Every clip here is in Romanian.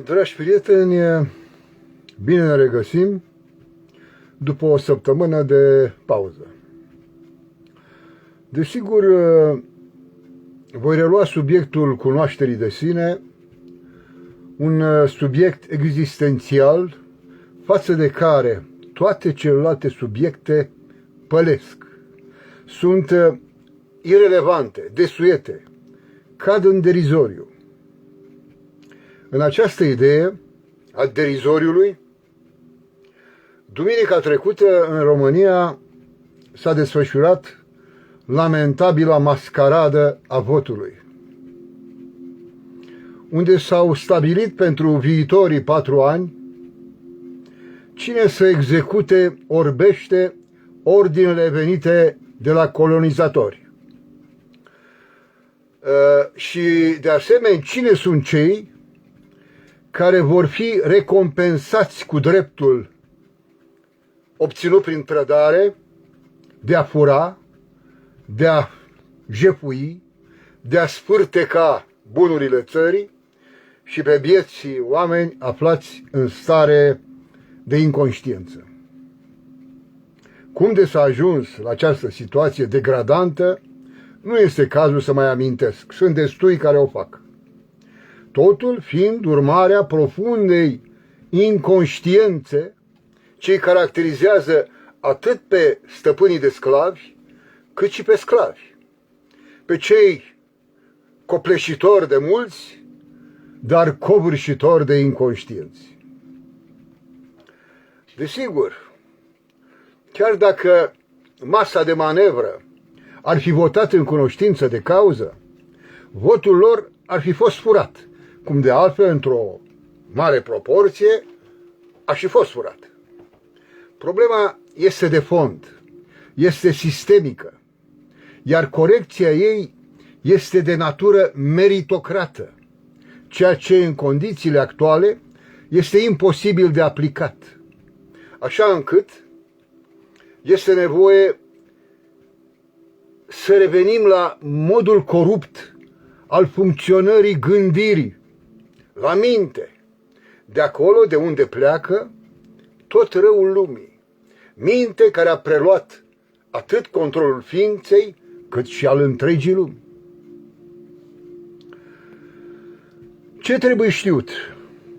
Dragi prieteni, bine ne regăsim după o săptămână de pauză. Desigur, voi relua subiectul cunoașterii de sine, un subiect existențial față de care toate celelalte subiecte pălesc. Sunt irelevante, desuete, cad în derizoriu. În această idee a derizoriului, duminica trecută în România s-a desfășurat lamentabila mascaradă a votului, unde s-au stabilit pentru viitorii 4 ani cine să execute orbește ordinele venite de la colonizatori. Și de asemenea, cine sunt cei care vor fi recompensați cu dreptul obținut prin trădare de a fura, de a jefui, de a sfârteca bunurile țării și pe bieții oameni aflați în stare de inconștiență. Cum de s-a ajuns la această situație degradantă, nu este cazul să mai amintesc. Sunt destui care o fac. Totul fiind urmarea profundei inconștiențe ce îi caracterizează atât pe stăpânii de sclavi, cât și pe sclavi. Pe cei copleșitori de mulți, dar covârșitori de inconștienți. Desigur, chiar dacă masa de manevră ar fi votat în cunoștință de cauză, votul lor ar fi fost furat, cum de altfel, într-o mare proporție, a și fost furat. Problema este de fond, este sistemică, iar corecția ei este de natură meritocrată, ceea ce în condițiile actuale este imposibil de aplicat, așa încât este nevoie să revenim la modul corupt al funcționării gândirii, la minte, de acolo de unde pleacă tot răul lumii. Minte care a preluat atât controlul ființei, cât și al întregii lumi. Ce trebuie știut,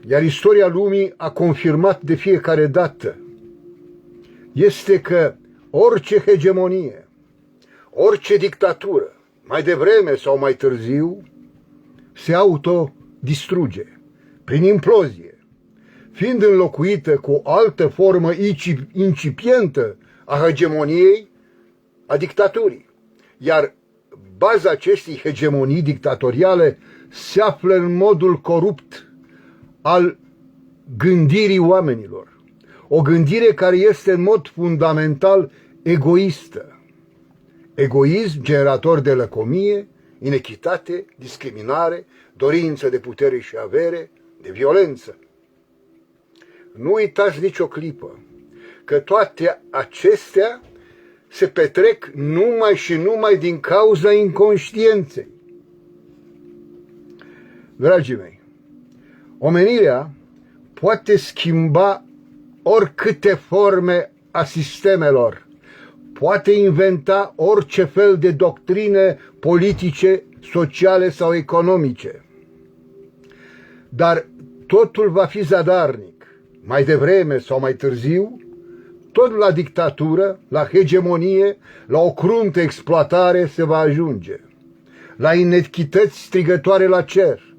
iar istoria lumii a confirmat de fiecare dată, este că orice hegemonie, orice dictatură, mai devreme sau mai târziu, se autodistruge prin implozie, fiind înlocuită cu o altă formă incipientă a hegemoniei, a dictaturii. Iar baza acestei hegemonii dictatoriale se află în modul corupt al gândirii oamenilor. O gândire care este în mod fundamental egoistă. Egoism generator de lăcomie, inechitate, discriminare, dorință de putere și avere, de violență. Nu uitați nicio clipă că toate acestea se petrec numai și numai din cauza inconștienței. Dragii mei, omenirea poate schimba oricâte forme a sistemelor, poate inventa orice fel de doctrine politice, sociale sau economice. Dar totul va fi zadarnic, mai devreme sau mai târziu, tot la dictatură, la hegemonie, la o cruntă exploatare se va ajunge, la inechități strigătoare la cer.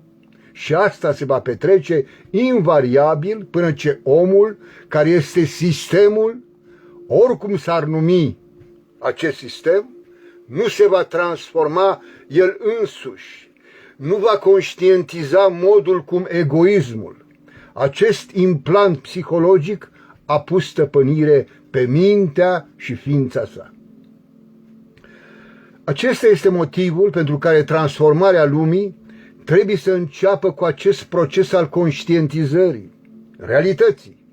Și asta se va petrece invariabil până ce omul, care este sistemul, oricum s-ar numi acest sistem, nu se va transforma el însuși, nu va conștientiza modul cum egoismul, acest implant psihologic, a pus stăpânire pe mintea și ființa sa. Acesta este motivul pentru care transformarea lumii trebuie să înceapă cu acest proces al conștientizării, realității,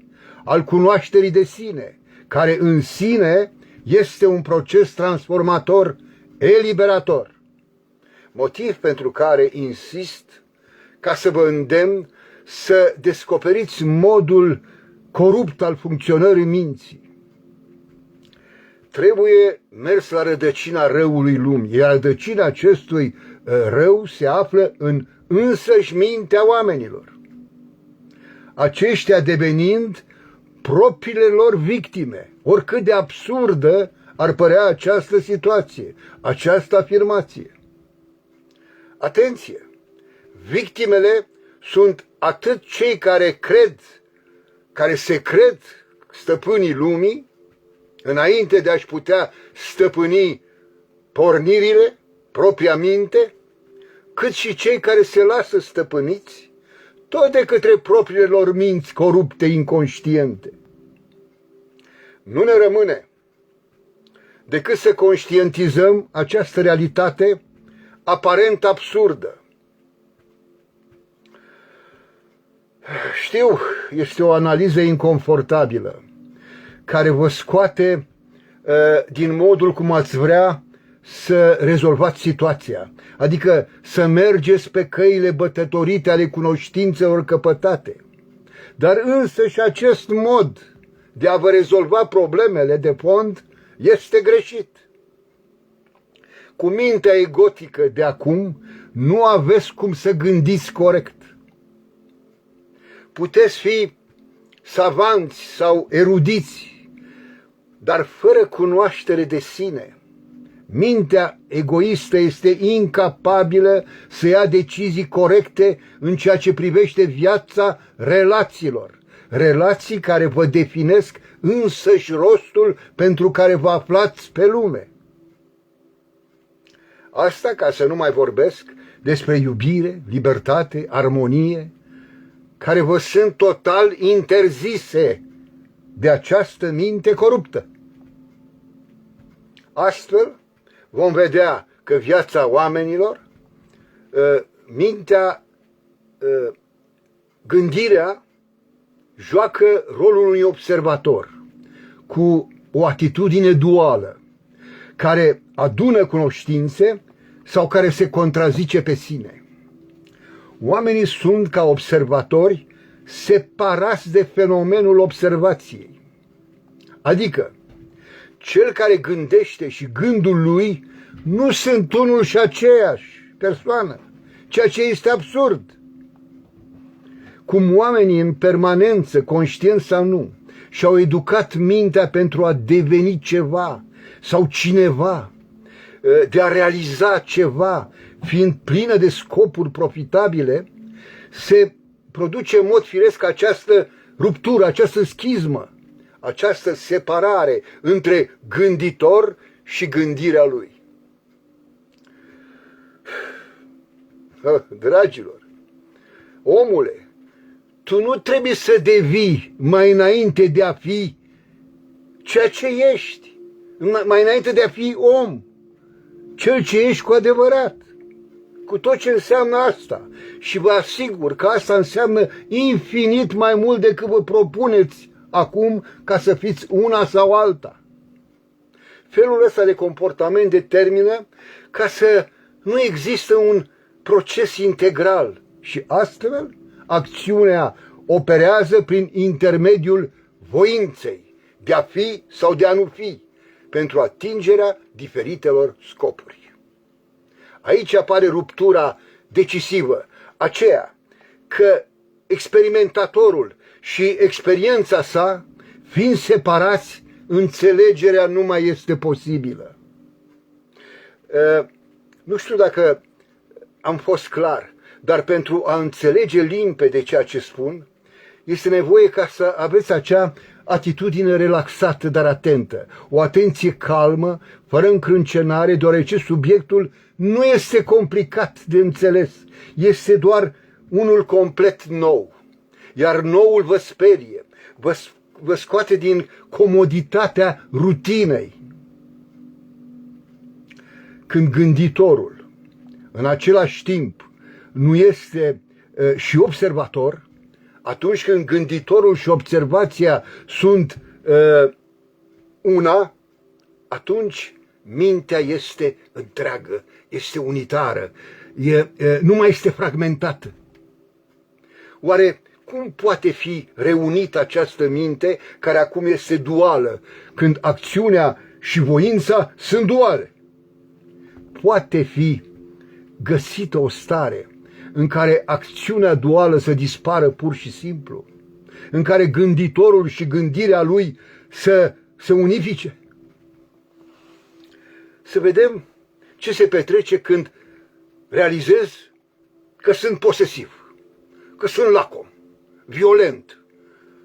al cunoașterii de sine, care în sine este un proces transformator, eliberator. Motiv pentru care insist ca să vă îndemn să descoperiți modul corupt al funcționării minții. Trebuie mers la rădăcina răului lumii, iar rădăcina acestui rău se află în însăși mintea oamenilor. Aceștia devenind propriile lor victime, oricât de absurdă ar părea această situație, această afirmație. Atenție! Victimele sunt atât cei care se cred stăpânii lumii, înainte de a-și putea stăpâni pornirile, propria minte, cât și cei care se lasă stăpâniți, tot de către propriile lor minți corupte, inconștiente. Nu ne rămâne decât să conștientizăm această realitate aparent absurdă. Știu, este o analiză inconfortabilă, care vă scoate din modul cum ați vrea să rezolvați situația, adică să mergeți pe căile bătătorite ale cunoștințelor căpătate. Dar însă și acest mod de a vă rezolva problemele de fond este greșit. Cu mintea egotică de acum nu aveți cum să gândiți corect. Puteți fi savanți sau erudiți, dar fără cunoaștere de sine. Mintea egoistă este incapabilă să ia decizii corecte în ceea ce privește viața relațiilor, relații care vă definesc însăși rostul pentru care vă aflați pe lume. Asta ca să nu mai vorbesc despre iubire, libertate, armonie, care vă sunt total interzise de această minte coruptă. Astfel, vom vedea că viața oamenilor, mintea, gândirea, joacă rolul unui observator cu o atitudine duală, care adună cunoștințe sau care se contrazice pe sine. Oamenii sunt ca observatori separați de fenomenul observației. Adică, cel care gândește și gândul lui nu sunt unul și aceeași persoană, ceea ce este absurd. Cum oamenii în permanență, conștient sau nu, și-au educat mintea pentru a deveni ceva sau cineva, de a realiza ceva, fiind plină de scopuri profitabile, se produce în mod firesc această ruptură, această schismă, această separare între gânditor și gândirea lui. Dragilor, omule, tu nu trebuie să devii mai înainte de a fi ceea ce ești, mai înainte de a fi om, cel ce ești cu adevărat, cu tot ce înseamnă asta. Și vă asigur că asta înseamnă infinit mai mult decât vă propuneți acum ca să fiți una sau alta. Felul ăsta de comportament determină ca să nu există un proces integral și astfel acțiunea operează prin intermediul voinței de a fi sau de a nu fi pentru atingerea diferitelor scopuri. Aici apare ruptura decisivă, aceea că experimentatorul și experiența sa, fiind separați, înțelegerea nu mai este posibilă. Nu știu dacă am fost clar, dar pentru a înțelege limpede ceea ce spun, este nevoie ca să aveți acea atitudine relaxată, dar atentă, o atenție calmă, fără încrâncenare, deoarece subiectul nu este complicat de înțeles, este doar unul complet nou, iar noul vă sperie, vă scoate din comoditatea rutinei. Când gânditorul, în același timp, nu este și observator, atunci când gânditorul și observația sunt una, atunci mintea este întreagă, este unitară, nu mai este fragmentată. Oare cum poate fi reunită această minte care acum este duală, când acțiunea și voința sunt duale? Poate fi găsită o stare în care acțiunea duală să dispară pur și simplu, în care gânditorul și gândirea lui să se unifice? Să vedem ce se petrece când realizez că sunt posesiv, că sunt lacom, violent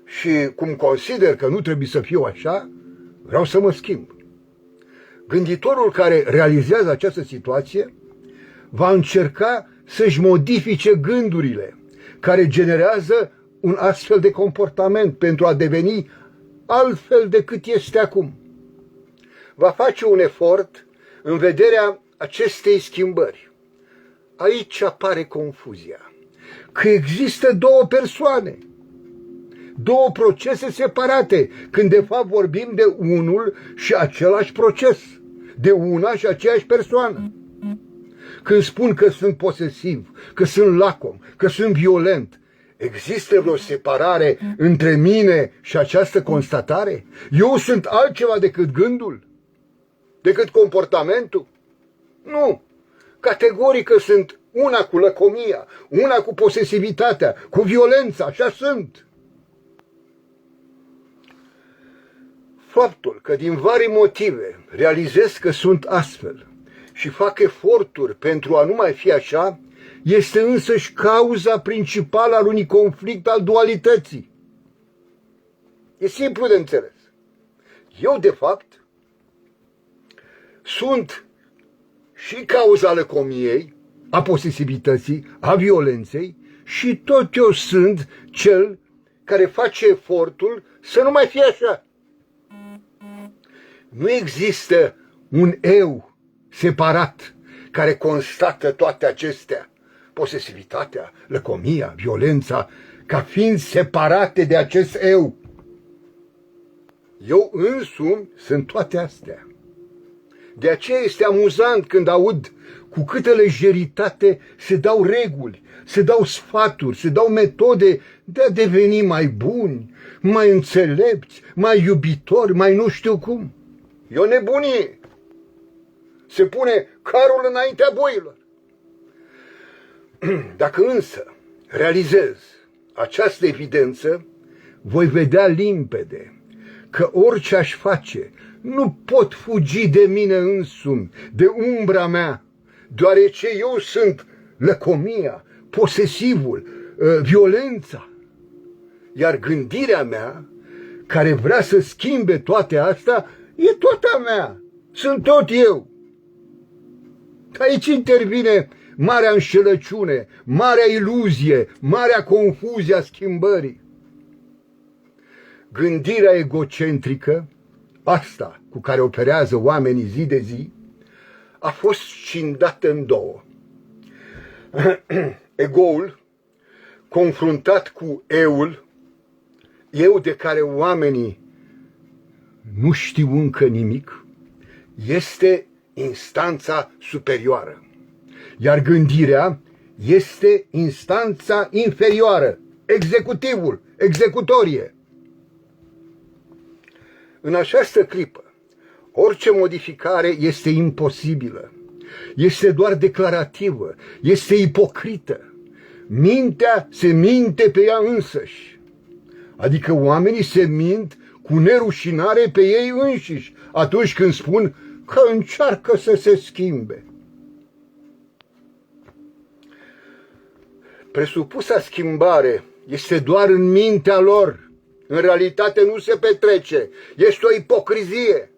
și cum consider că nu trebuie să fiu așa, vreau să mă schimb. Gânditorul care realizează această situație va încerca să-și modifice gândurile care generează un astfel de comportament pentru a deveni altfel decât este acum. Va face un efort în vederea acestei schimbări. Aici apare confuzia, că există două persoane, două procese separate, când de fapt vorbim de unul și același proces, de una și aceeași persoană. Când spun că sunt posesiv, că sunt lacom, că sunt violent, există vreo separare între mine și această constatare? Eu sunt altceva decât gândul? Decât comportamentul? Nu. Categoric că sunt una cu lăcomia, una cu posesivitatea, cu violența, așa sunt. Faptul că din vari motive realizez că sunt astfel și fac eforturi pentru a nu mai fi așa, este însăși cauza principală al unui conflict al dualității. E simplu de înțeles. Eu, de fapt, sunt și cauza lăcomiei, a posesivității, a violenței, și tot eu sunt cel care face efortul să nu mai fie așa. Nu există un eu separat care constată toate acestea, posesivitatea, lăcomia, violența, ca fiind separate de acest eu. Eu însumi sunt toate astea. De aceea este amuzant când aud cu câtă lejeritate se dau reguli, se dau sfaturi, se dau metode de a deveni mai buni, mai înțelepți, mai iubitori, mai nu știu cum. E o nebunie. Se pune carul înaintea boilor. Dacă însă realizez această evidență, voi vedea limpede că orice aș face, nu pot fugi de mine însumi, de umbra mea, deoarece eu sunt lăcomia, posesivul, violența. Iar gândirea mea, care vrea să schimbe toate astea, e tot a mea, sunt tot eu. Aici intervine marea înșelăciune, marea iluzie, marea confuzie a schimbării. Gândirea egocentrică, asta cu care operează oamenii zi de zi, a fost scindată în două. Egoul, confruntat cu eul, eu de care oamenii nu știu încă nimic, este instanța superioară, iar gândirea este instanța inferioară, executivul, executorie. În această clipă, orice modificare este imposibilă, este doar declarativă, este ipocrită. Mintea se minte pe ea însăși, adică oamenii se mint cu nerușinare pe ei înșiși atunci când spun că încearcă să se schimbe. Presupusa schimbare este doar în mintea lor. În realitate nu se petrece. Este o ipocrizie.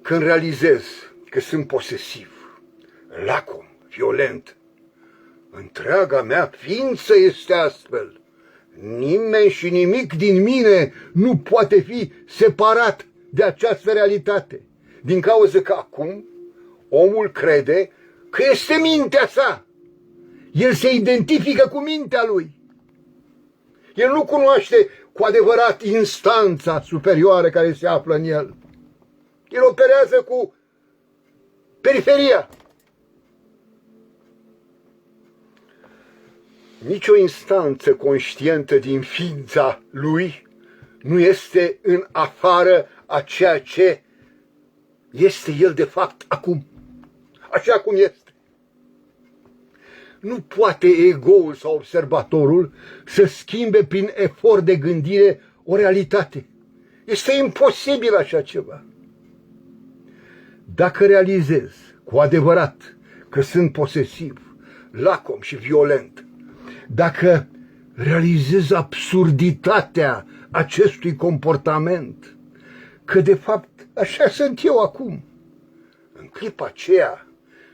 Când realizez că sunt posesiv, lacom, violent, întreaga mea ființă este astfel. Nimeni și nimic din mine nu poate fi separat de această realitate. Din cauza că acum omul crede că este mintea sa. El se identifică cu mintea lui. El nu cunoaște cu adevărat instanța superioară care se află în el. El operează cu periferia. Nicio instanță conștientă din ființa lui nu este în afară a ceea ce este el de fapt acum, așa cum este. Nu poate egoul sau observatorul să schimbe prin efort de gândire o realitate. Este imposibil așa ceva. Dacă realizez cu adevărat că sunt posesiv, lacom și violent, dacă realizez absurditatea acestui comportament, că de fapt așa sunt eu acum, în clipa aceea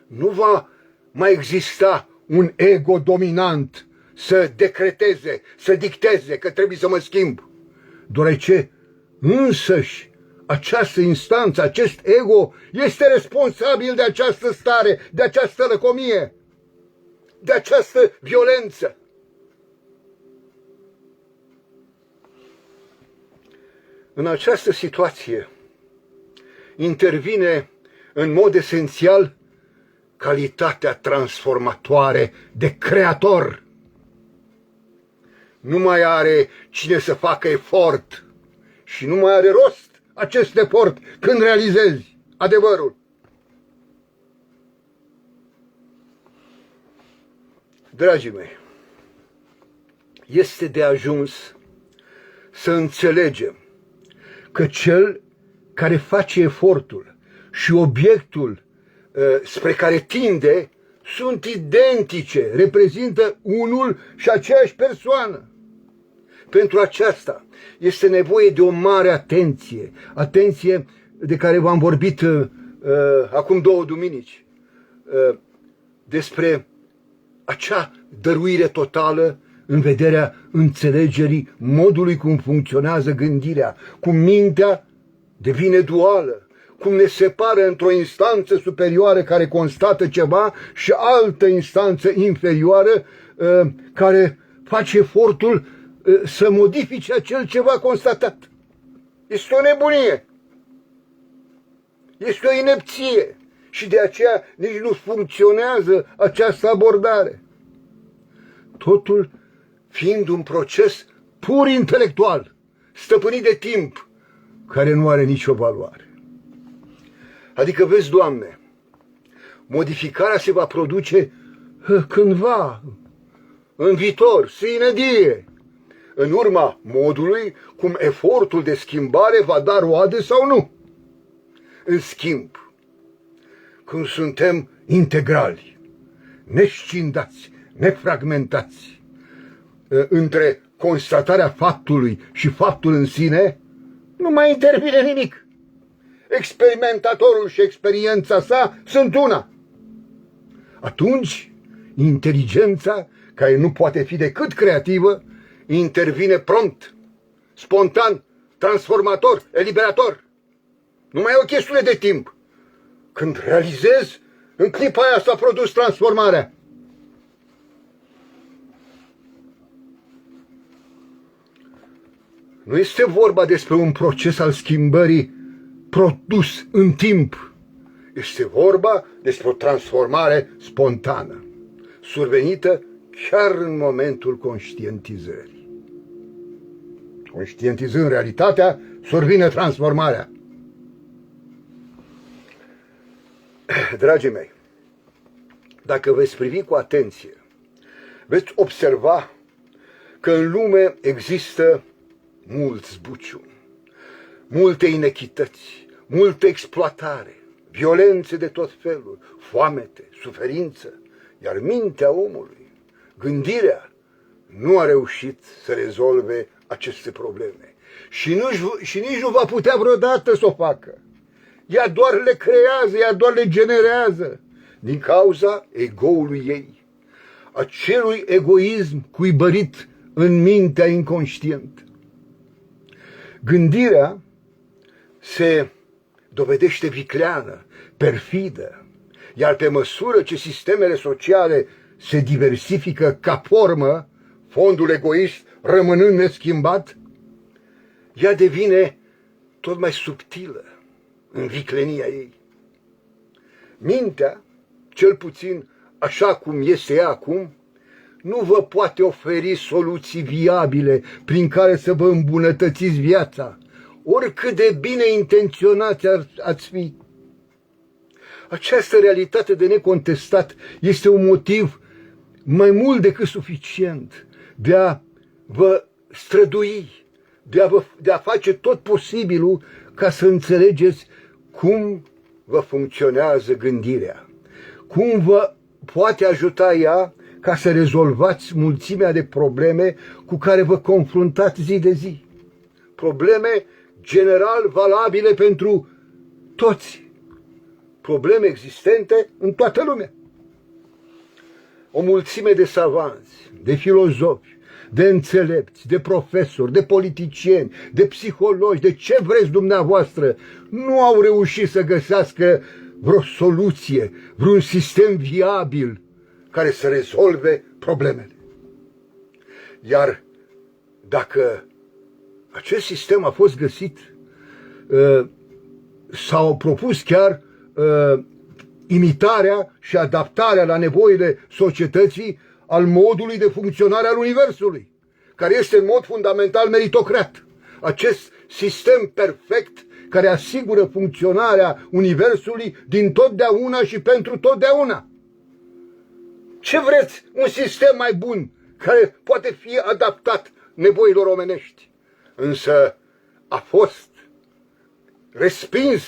nu va mai exista un ego dominant să decreteze, să dicteze că trebuie să mă schimb, deoarece însăși această instanță, acest ego este responsabil de această stare, de această lăcomie, de această violență. În această situație intervine în mod esențial calitatea transformatoare de creator. Nu mai are cine să facă efort și nu mai are rost acest efort când realizezi adevărul. Dragii mei, este de ajuns să înțelegem că cel care face efortul și obiectul spre care tinde sunt identice, reprezintă unul și aceeași persoană. Pentru aceasta este nevoie de o mare atenție, atenție de care v-am vorbit acum 2 duminici, despre acea dăruire totală în vederea înțelegerii modului cum funcționează gândirea, cum mintea devine duală, cum ne separă într-o instanță superioară care constată ceva și altă instanță inferioară care face efortul să modifice acel ceva constatat. Este o nebunie, este o inepție și de aceea nici nu funcționează această abordare. Totul fiind un proces pur intelectual, stăpânit de timp, care nu are nicio valoare. Adică, vezi, Doamne, modificarea se va produce cândva, în viitor, sine die, în urma modului cum efortul de schimbare va da roade sau nu. În schimb, când suntem integrali, nescindați, nefragmentați, între constatarea faptului și faptul în sine, nu mai intervine nimic. Experimentatorul și experiența sa sunt una. Atunci, inteligența, care nu poate fi decât creativă, intervine prompt, spontan, transformator, eliberator. Nu mai e o chestiune de timp. Când realizez, în clipa aia s-a produs transformarea. Nu este vorba despre un proces al schimbării produs în timp. Este vorba despre o transformare spontană, survenită chiar în momentul conștientizării. Conștientizând realitatea, survine transformarea. Dragii mei, dacă veți privi cu atenție, veți observa că în lume există mulți zbuciumi, multe inechități, multă exploatare, violențe de tot felul, foamete, suferință, iar mintea omului, gândirea, nu a reușit să rezolve aceste probleme și nici nu va putea vreodată să o facă. Ea doar le creează, ea doar le generează din cauza egoului ei, acelui egoism cuibărit în mintea inconștientă. Gândirea se dovedește vicleană, perfidă, iar pe măsură ce sistemele sociale se diversifică ca formă, fondul egoist rămânând neschimbat, ea devine tot mai subtilă în viclenia ei. Mintea, cel puțin așa cum este ea acum, nu vă poate oferi soluții viabile prin care să vă îmbunătățiți viața, oricât de bine intenționați ați fi. Această realitate de necontestat este un motiv mai mult decât suficient de a vă strădui, de a face tot posibilul ca să înțelegeți cum vă funcționează gândirea, cum vă poate ajuta ea ca să rezolvați mulțimea de probleme cu care vă confruntați zi de zi. Probleme general valabile pentru toți. Probleme existente în toată lumea. O mulțime de savanți, de filozofi, de înțelepți, de profesori, de politicieni, de psihologi, de ce vreți dumneavoastră, nu au reușit să găsească vreo soluție, vreun sistem viabil care să rezolve problemele. Iar dacă acest sistem a fost găsit, s-au propus chiar imitarea și adaptarea la nevoile societății al modului de funcționare al Universului, care este în mod fundamental meritocrat. Acest sistem perfect care asigură funcționarea Universului din totdeauna și pentru totdeauna. Ce vreți? Un sistem mai bun care poate fi adaptat nevoilor omenești. Însă a fost respins,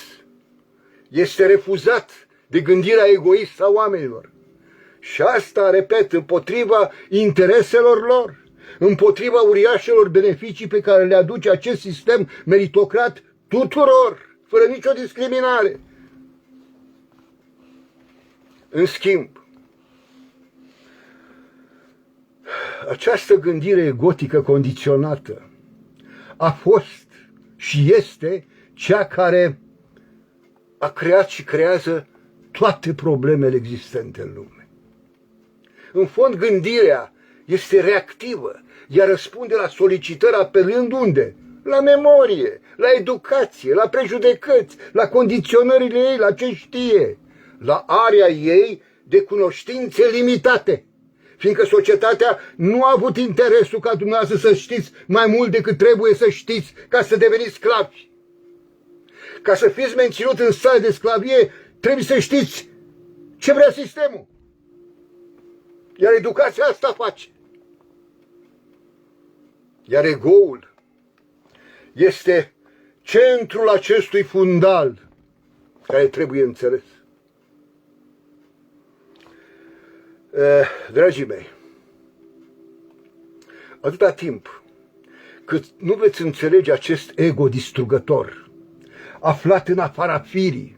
este refuzat de gândirea egoistă a oamenilor. Și asta, repet, împotriva intereselor lor, împotriva uriașelor beneficii pe care le aduce acest sistem meritocrat tuturor, fără nicio discriminare. În schimb, această gândire egotică condiționată a fost și este cea care a creat și creează toate problemele existente în lume. În fond, gândirea este reactivă, ea răspunde la solicitări apelând unde? La memorie, la educație, la prejudecăți, la condiționările ei, la ce știe, la area ei de cunoștințe limitate. Fiindcă societatea nu a avut interesul ca dumneavoastră să știți mai mult decât trebuie să știți ca să deveniți sclavi. Ca să fiți menținut în stare de sclavie, trebuie să știți ce vrea sistemul. Iar educația asta face. Iar egoul este centrul acestui fundal care trebuie înțeles. Dragii mei, atâta timp cât nu veți înțelege acest ego distrugător, aflat în afara firii,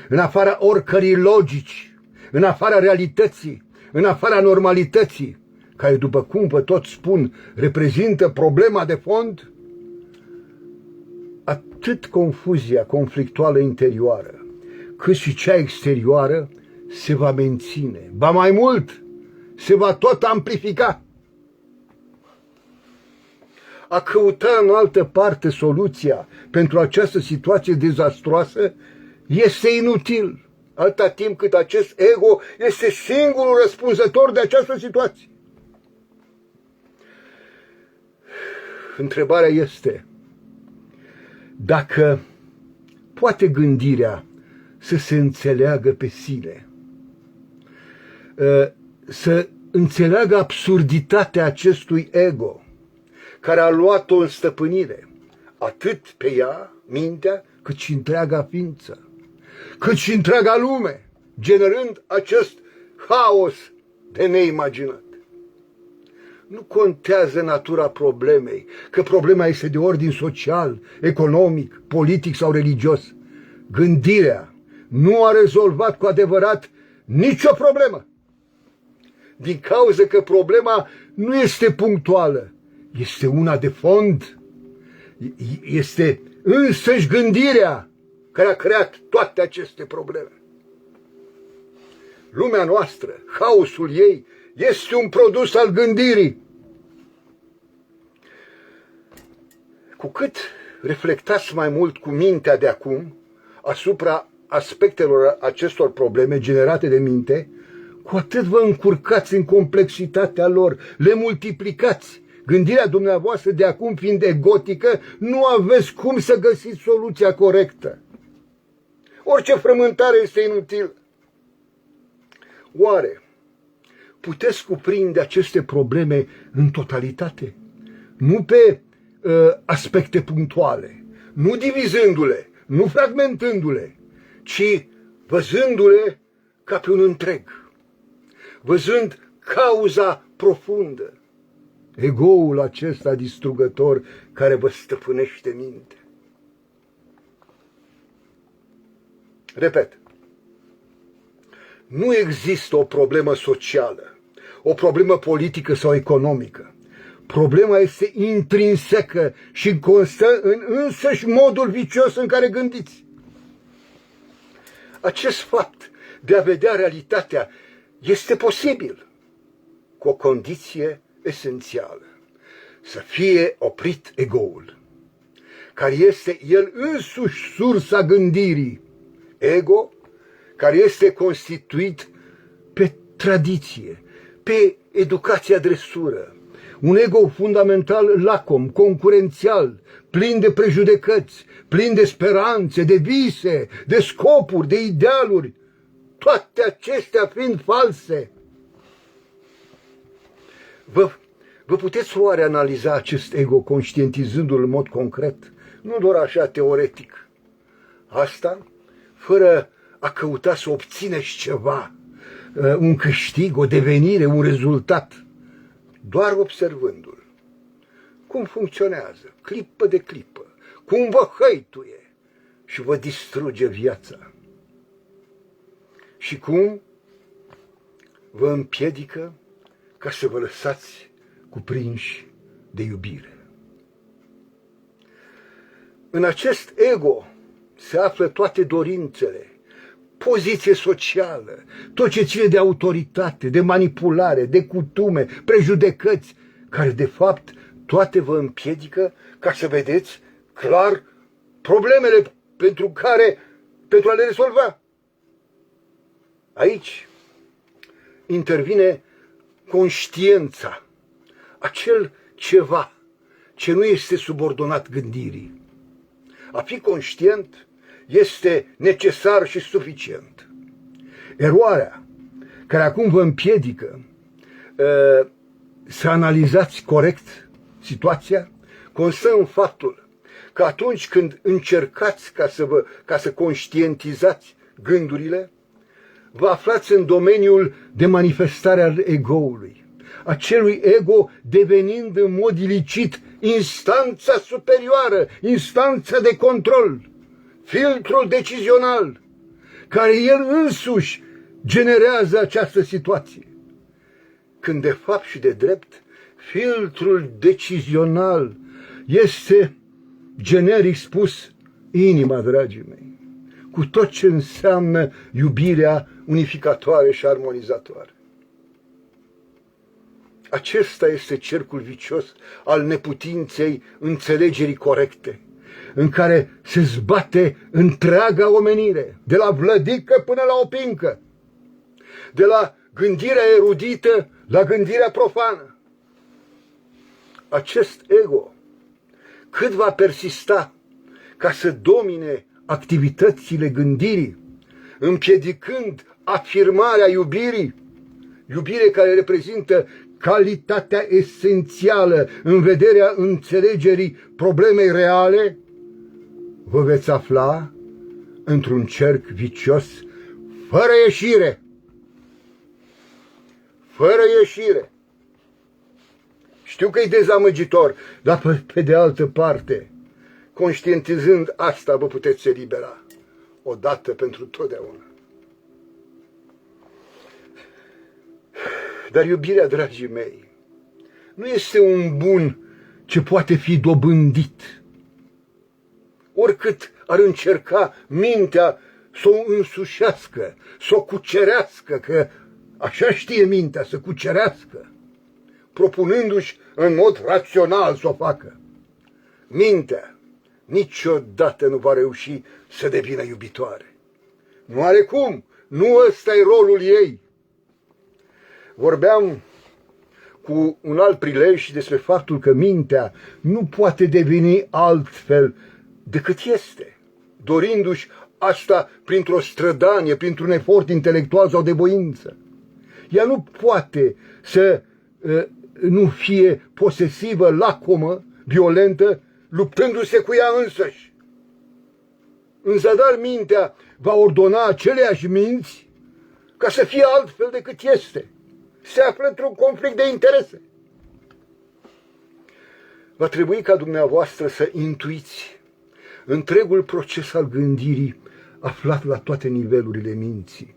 în afara oricărei logici, în afara realității, în afara normalității, care, după cum vă tot spun, reprezintă problema de fond, atât confuzia conflictuală interioară, cât și cea exterioară se va menține. Ba mai mult, se va tot amplifica. A căuta în altă parte soluția pentru această situație dezastroasă este inutil, atâta timp cât acest ego este singurul răspunzător de această situație. Întrebarea este dacă poate gândirea să se înțeleagă pe sine, să înțeleagă absurditatea acestui ego care a luat-o în stăpânire, atât pe ea, mintea, cât și întreaga ființă, cât și întreaga lume, generând acest haos de neimaginat. Nu contează natura problemei, că problema este de ordin social, economic, politic sau religios. Gândirea nu a rezolvat cu adevărat nicio problemă. Din cauza că problema nu este punctuală, este una de fond. Este însăși gândirea care a creat toate aceste probleme. Lumea noastră, haosul ei, este un produs al gândirii. Cu cât reflectați mai mult cu mintea de acum asupra aspectelor acestor probleme generate de minte, cu atât vă încurcați în complexitatea lor, le multiplicați. Gândirea dumneavoastră de acum fiind egotică, nu aveți cum să găsiți soluția corectă. Orice frământare este inutilă. Oare puteți cuprinde aceste probleme în totalitate? Nu pe aspecte punctuale, nu divizându-le, nu fragmentându-le, ci văzându-le ca pe un întreg, văzând cauza profundă, egoul acesta distrugător care vă stăpânește mintea. Repet, nu există o problemă socială, o problemă politică sau economică. Problema este intrinsecă și constă în însăși modul vicios în care gândiți. Acest fapt de a vedea realitatea este posibil cu o condiție esențială: să fie oprit egoul, care este el însuși sursa gândirii. Ego care este constituit pe tradiție, pe educația dresură. Un ego fundamental lacom, concurențial, plin de prejudecăți, plin de speranțe, de vise, de scopuri, de idealuri, toate acestea fiind false. Vă puteți oare analiza acest ego conștientizându-l în mod concret, nu doar așa teoretic? Asta fără a căuta să obțineți ceva, un câștig, o devenire, un rezultat, doar observându-l. Cum funcționează, clipă de clipă, cum vă hăituie și vă distruge viața. Și cum vă împiedică ca să vă lăsați cuprinși de iubire. În acest ego se află toate dorințele, poziție socială, tot ce ține de autoritate, de manipulare, de cutume, prejudecăți, care de fapt toate vă împiedică ca să vedeți clar problemele pentru a le rezolva. Aici intervine conștiința, acel ceva ce nu este subordonat gândirii. A fi conștient este necesar și suficient. Eroarea care acum vă împiedică să analizați corect situația constă în faptul că atunci când încercați ca să conștientizați gândurile, vă aflați în domeniul de manifestare al egoului, acelui ego devenind în mod ilicit instanța superioară, instanța de control, filtrul decizional, care el însuși generează această situație. Când de fapt și de drept, filtrul decizional este, generic spus, inima, dragii mei, cu tot ce înseamnă iubirea unificatoare și armonizatoare. Acesta este cercul vicios al neputinței înțelegerii corecte, în care se zbate întreaga omenire, de la vlădică până la opincă, de la gândirea erudită la gândirea profană. Acest ego, cât va persista ca să domine activitățile gândirii, împiedicând afirmarea iubirii, iubire care reprezintă calitatea esențială în vederea înțelegerii problemei reale, vă veți afla într-un cerc vicios fără ieșire. Fără ieșire. Știu că e dezamăgitor, dar pe de altă parte, conștientizând asta, vă puteți elibera odată pentru totdeauna. Dar iubirea, dragii mei, nu este un bun ce poate fi dobândit. Oricât ar încerca mintea să o însușească, să o cucerească, că așa știe mintea, să cucerească, propunându-și în mod rațional să o facă. Mintea niciodată nu va reuși să devină iubitoare. Nu are cum, nu ăsta e rolul ei. Vorbeam cu un alt prilej despre faptul că mintea nu poate deveni altfel decât este, dorindu-și asta printr-o strădanie, printr-un efort intelectual sau de voință. Ea nu poate să nu fie posesivă, lacomă, violentă, luptându-se cu ea însăși. În zadar mintea va ordona aceleași minți ca să fie altfel decât este. Se află într-un conflict de interese. Va trebui ca dumneavoastră să intuiți întregul proces al gândirii aflat la toate nivelurile minții.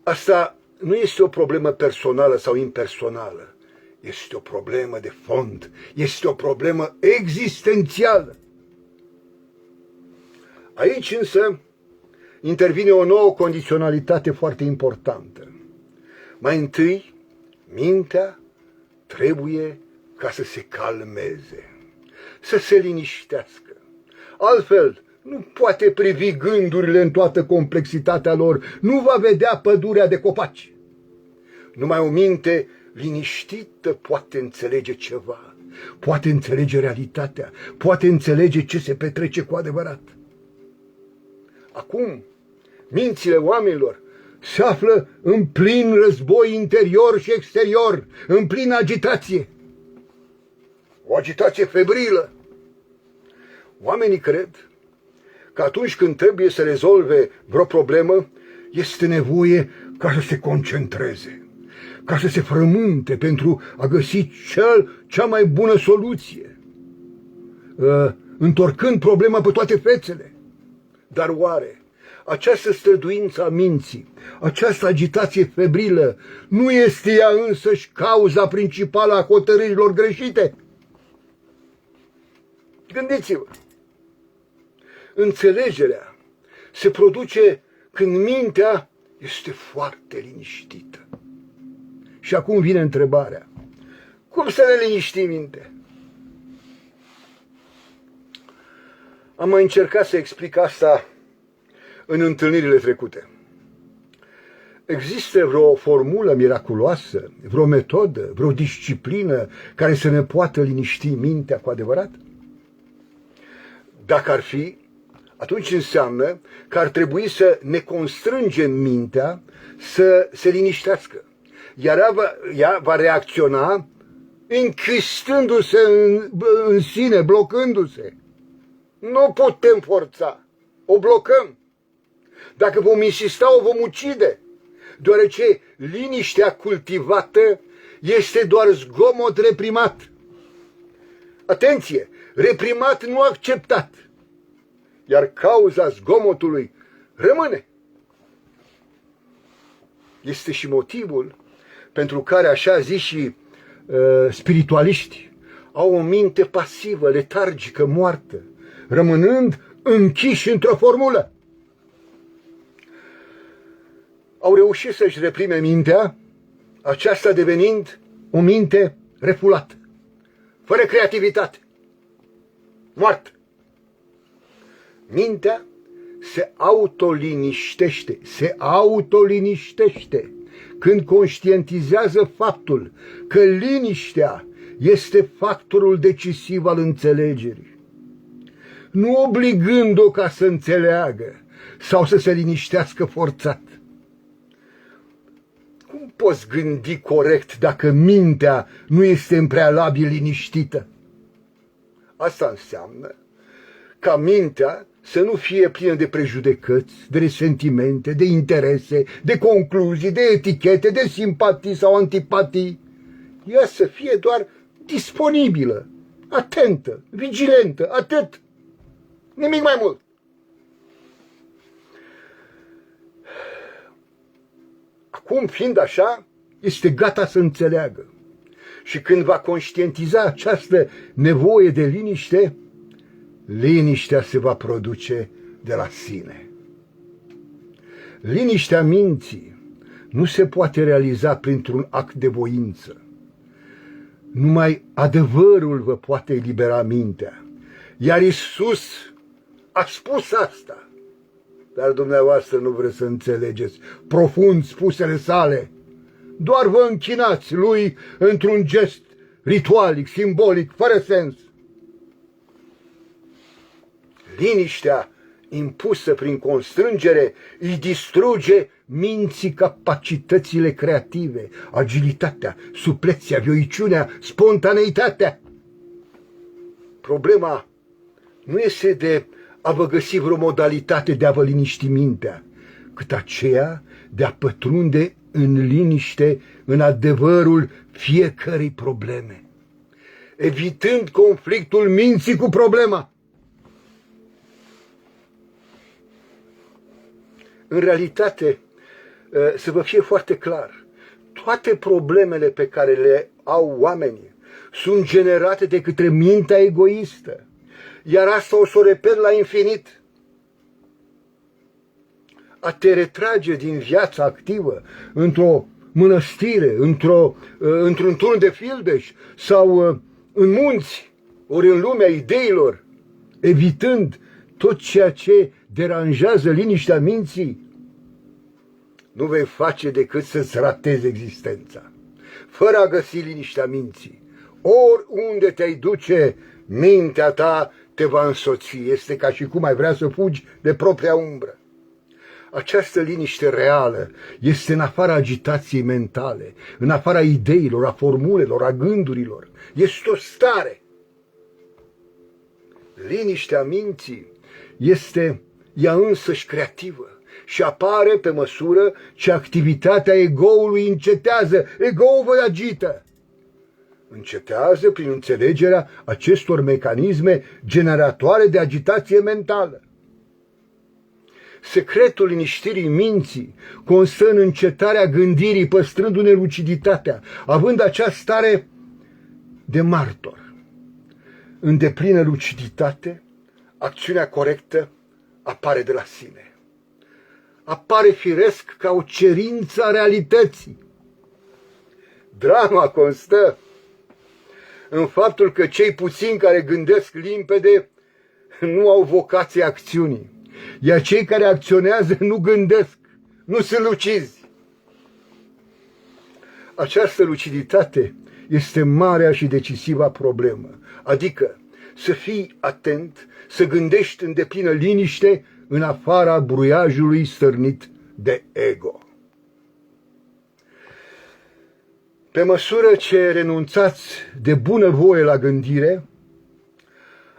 Asta nu este o problemă personală sau impersonală. Este o problemă de fond. Este o problemă existențială. Aici însă intervine o nouă condiționalitate foarte importantă. Mai întâi, mintea trebuie ca să se calmeze, să se liniștească. Altfel, nu poate privi gândurile în toată complexitatea lor, nu va vedea pădurea de copaci. Numai o minte liniștită poate înțelege ceva, poate înțelege realitatea, poate înțelege ce se petrece cu adevărat. Acum, mințile oamenilor se află în plin război interior și exterior, în plină agitație. O agitație febrilă. Oamenii cred că atunci când trebuie să rezolve vreo problemă, este nevoie ca să se concentreze, ca să se frământe pentru a găsi cea mai bună soluție, întorcând problema pe toate fețele. Dar oare această străduință a minții, această agitație febrilă, nu este ea însăși cauza principală a hotărârilor greșite? Gândiți-vă! Înțelegerea se produce când mintea este foarte liniștită. Și acum vine întrebarea. Cum să ne liniștim mintea? Am mai încercat să explic asta în întâlnirile trecute. Există vreo formulă miraculoasă, vreo metodă, vreo disciplină care să ne poată liniști mintea cu adevărat? Dacă ar fi, atunci înseamnă că ar trebui să ne constrângem mintea să se liniștească. Iar ea va reacționa închistându-se în sine, blocându-se. Nu putem forța, o blocăm. Dacă vom insista, o vom ucide, deoarece liniștea cultivată este doar zgomot reprimat. Atenție! Reprimat, nu acceptat. Iar cauza zgomotului rămâne. Este și motivul pentru care așa ziși spiritualiști au o minte pasivă, letargică, moartă, rămânând închiși într-o formulă. Au reușit să-și reprime mintea, aceasta devenind o minte refulată, fără creativitate, moartă. Mintea se autoliniștește când conștientizează faptul că liniștea este factorul decisiv al înțelegerii, nu obligând-o ca să înțeleagă sau să se liniștească forțat. Cum poți gândi corect dacă mintea nu este în prealabil liniștită? Asta înseamnă ca mintea să nu fie plină de prejudecăți, de resentimente, de interese, de concluzii, de etichete, de simpatii sau antipatii. Ea să fie doar disponibilă, atentă, vigilentă, atât. Nimic mai mult. Acum, fiind așa, este gata să înțeleagă. Și când va conștientiza această nevoie de liniște, liniștea se va produce de la sine. Liniștea minții nu se poate realiza printr-un act de voință. Numai adevărul vă poate elibera mintea. Iar Iisus a spus asta. Dar dumneavoastră nu vreți să înțelegeți profund spusele sale. doar vă închinați lui într-un gest ritualic, simbolic, fără sens. Liniștea impusă prin constrângere îi distruge minții capacitățile creative, agilitatea, supleția, vioiciunea, spontaneitatea. Problema nu este de a vă găsi vreo modalitate de a vă liniști mintea, cât aceea de a pătrunde în liniște în adevărul fiecărei probleme, evitând conflictul minții cu problema. În realitate, să vă fie foarte clar, toate problemele pe care le au oamenii sunt generate de către mintea egoistă, iar asta o să o repet la infinit. A te retrage din viața activă într-o mănăstire, într-un turn de fildeș sau în munți, ori în lumea ideilor, evitând tot ceea ce deranjează liniștea minții, nu vei face decât să-ți ratezi existența, fără a găsi liniștea minții. Oriunde te-ai duce, mintea ta te va însoți. Este ca și cum ai vrea să fugi de propria umbră. Această liniște reală este în afara agitației mentale, în afara ideilor, a formulelor, a gândurilor. Este o stare. Liniștea minții este ea însăși creativă și apare pe măsură ce activitatea ego-ului încetează. Ego-ul vă agită. Încetează prin înțelegerea acestor mecanisme generatoare de agitație mentală. Secretul liniștirii minții constă în încetarea gândirii, păstrându-ne luciditatea, având acea stare de martor. În deplină luciditate, acțiunea corectă apare de la sine. Apare firesc ca o cerință a realității. Drama constă în faptul că cei puțini care gândesc limpede nu au vocația acțiunii, iar cei care acționează nu gândesc, nu sunt lucizi. Această luciditate este marea și decisivă problemă, adică să fii atent, să gândești în deplină liniște în afara bruiajului stârnit de ego. Pe măsură ce renunțați de bunăvoie la gândire,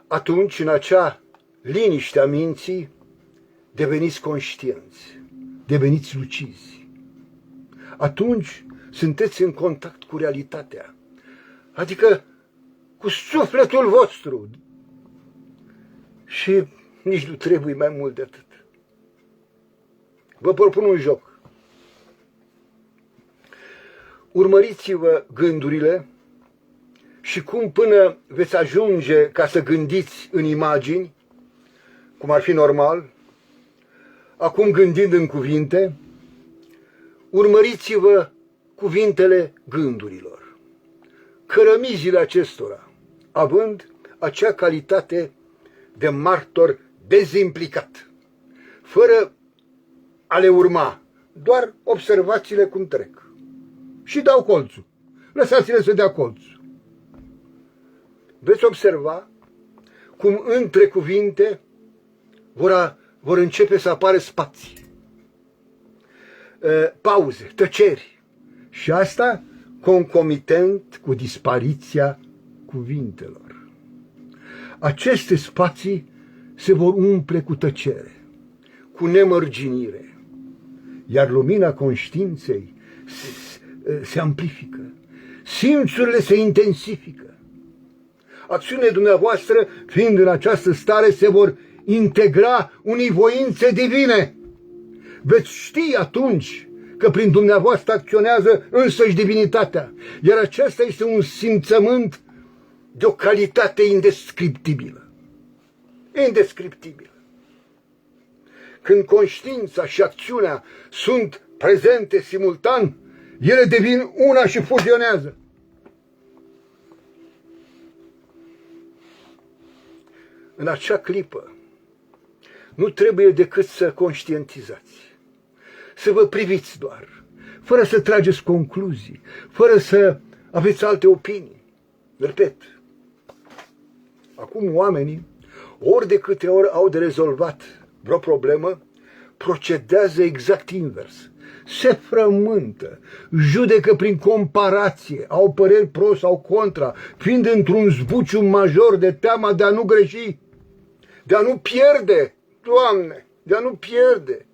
atunci în acea liniște a minții deveniți conștienți, deveniți lucizi. Atunci sunteți în contact cu realitatea, adică cu sufletul vostru. Și nici nu trebuie mai mult de atât. Vă propun un joc. Urmăriți-vă gândurile și cum până veți ajunge ca să gândiți în imagini, cum ar fi normal, acum gândind în cuvinte, urmăriți-vă cuvintele gândurilor, cărămizile acestora, având acea calitate de martor dezimplicat, fără a le urma, doar observați-le cum trec. Și dau colțul. Lăsați-le să dea colțul. Veți observa cum între cuvinte vor începe să apară spații, pauze, tăceri. Și asta concomitent cu dispariția cuvintelor. Aceste spații se vor umple cu tăcere, cu nemărginire, iar lumina conștiinței se amplifică, simțurile se intensifică. Acțiunile dumneavoastră, fiind în această stare, se vor integra unei voințe divine. Veți ști atunci că prin dumneavoastră acționează însăși divinitatea, iar acesta este un simțământ de o calitate indescriptibilă. Indescriptibilă. Când conștiința și acțiunea sunt prezente simultan, ele devin una și fuzionează. În acea clipă, nu trebuie decât să conștientizați, să vă priviți doar, fără să trageți concluzii, fără să aveți alte opinii. Repet, acum oamenii, ori de câte ori au de rezolvat vreo problemă, procedează exact invers. Se frământă, judecă prin comparație, au păreri pro sau contra, fiind într-un zbucium major de teama de a nu greși, de a nu pierde, Doamne, de a nu pierde.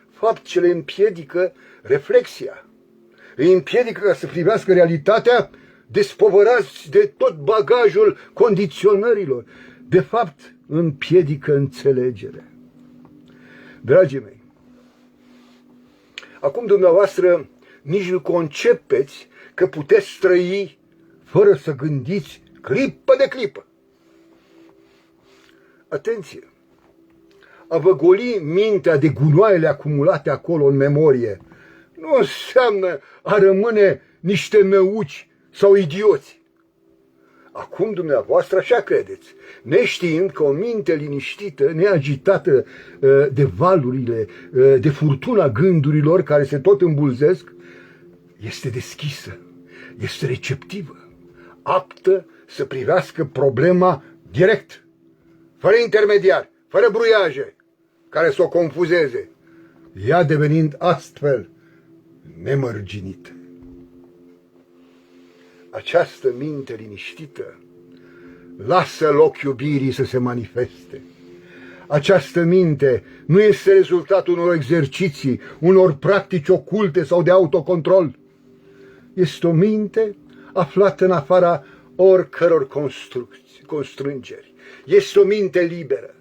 Fapt ce le împiedică reflexia, îi împiedică ca să privească realitatea despovărați de tot bagajul condiționărilor. De fapt, împiedică înțelegerea. Dragii mei, acum dumneavoastră nici nu concepeți că puteți trăi fără să gândiți clipă de clipă. Atenție! A vă goli mintea de gunoaiele acumulate acolo în memorie nu înseamnă a rămâne niște măuci sau idioți. Acum dumneavoastră așa credeți, neștiind că o minte liniștită, neagitată de valurile, de furtuna gândurilor care se tot îmbulzesc, este deschisă, este receptivă, aptă să privească problema direct, fără intermediari, fără bruiaje care să o confuzeze, ea devenind astfel nemărginită. Această minte liniștită lasă loc iubirii să se manifeste. Această minte nu este rezultatul unor exerciții, unor practici oculte sau de autocontrol. Este o minte aflată în afara oricăror constrângeri. Este o minte liberă,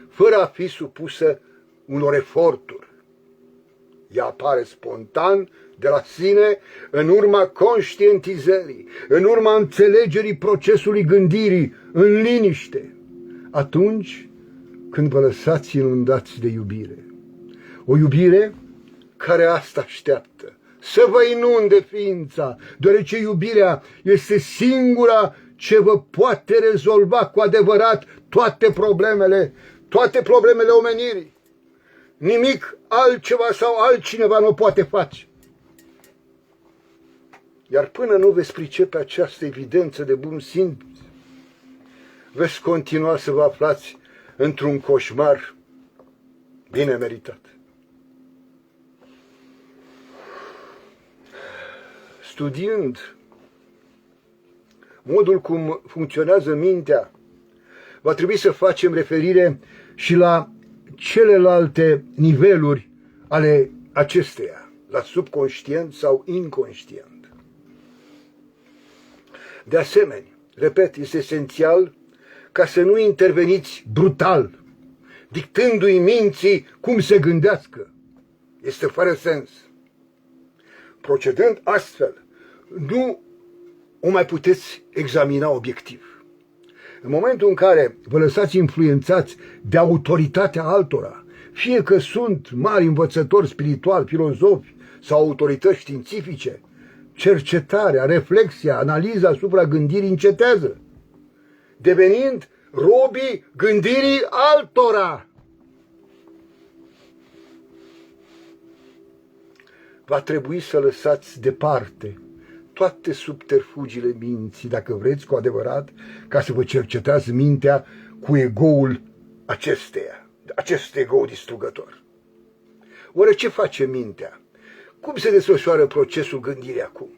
fără a fi supusă unor eforturi. Ea apare spontan, de la sine, în urma conștientizării, în urma înțelegerii procesului gândirii, în liniște, atunci când vă lăsați inundați de iubire. O iubire care asta așteaptă, să vă inunde ființa, deoarece iubirea este singura ce vă poate rezolva cu adevărat toate problemele omenirii. Nimic altceva sau altcineva nu poate face. Iar până nu veți pricepe această evidență de bun simț, veți continua să vă aflați într-un coșmar bine meritat. Studiind modul cum funcționează mintea, va trebui să facem referire și la celelalte niveluri ale acesteia, la subconștient sau inconștient. De asemenea, repet, este esențial ca să nu interveniți brutal, dictându-i minții cum se gândească. Este fără sens. Procedând astfel, nu o mai puteți examina obiectiv. În momentul în care vă lăsați influențați de autoritatea altora, fie că sunt mari învățători spirituali, filozofi sau autorități științifice, cercetarea, reflexia, analiza asupra gândirii încetează, devenind robii gândirii altora. Va trebui să lăsați departe toate subterfugiile minții, dacă vreți, cu adevărat, ca să vă cercetați mintea cu egoul acesteia, acest ego distrugător. Oare ce face mintea? Cum se desfășoară procesul gândirii acum?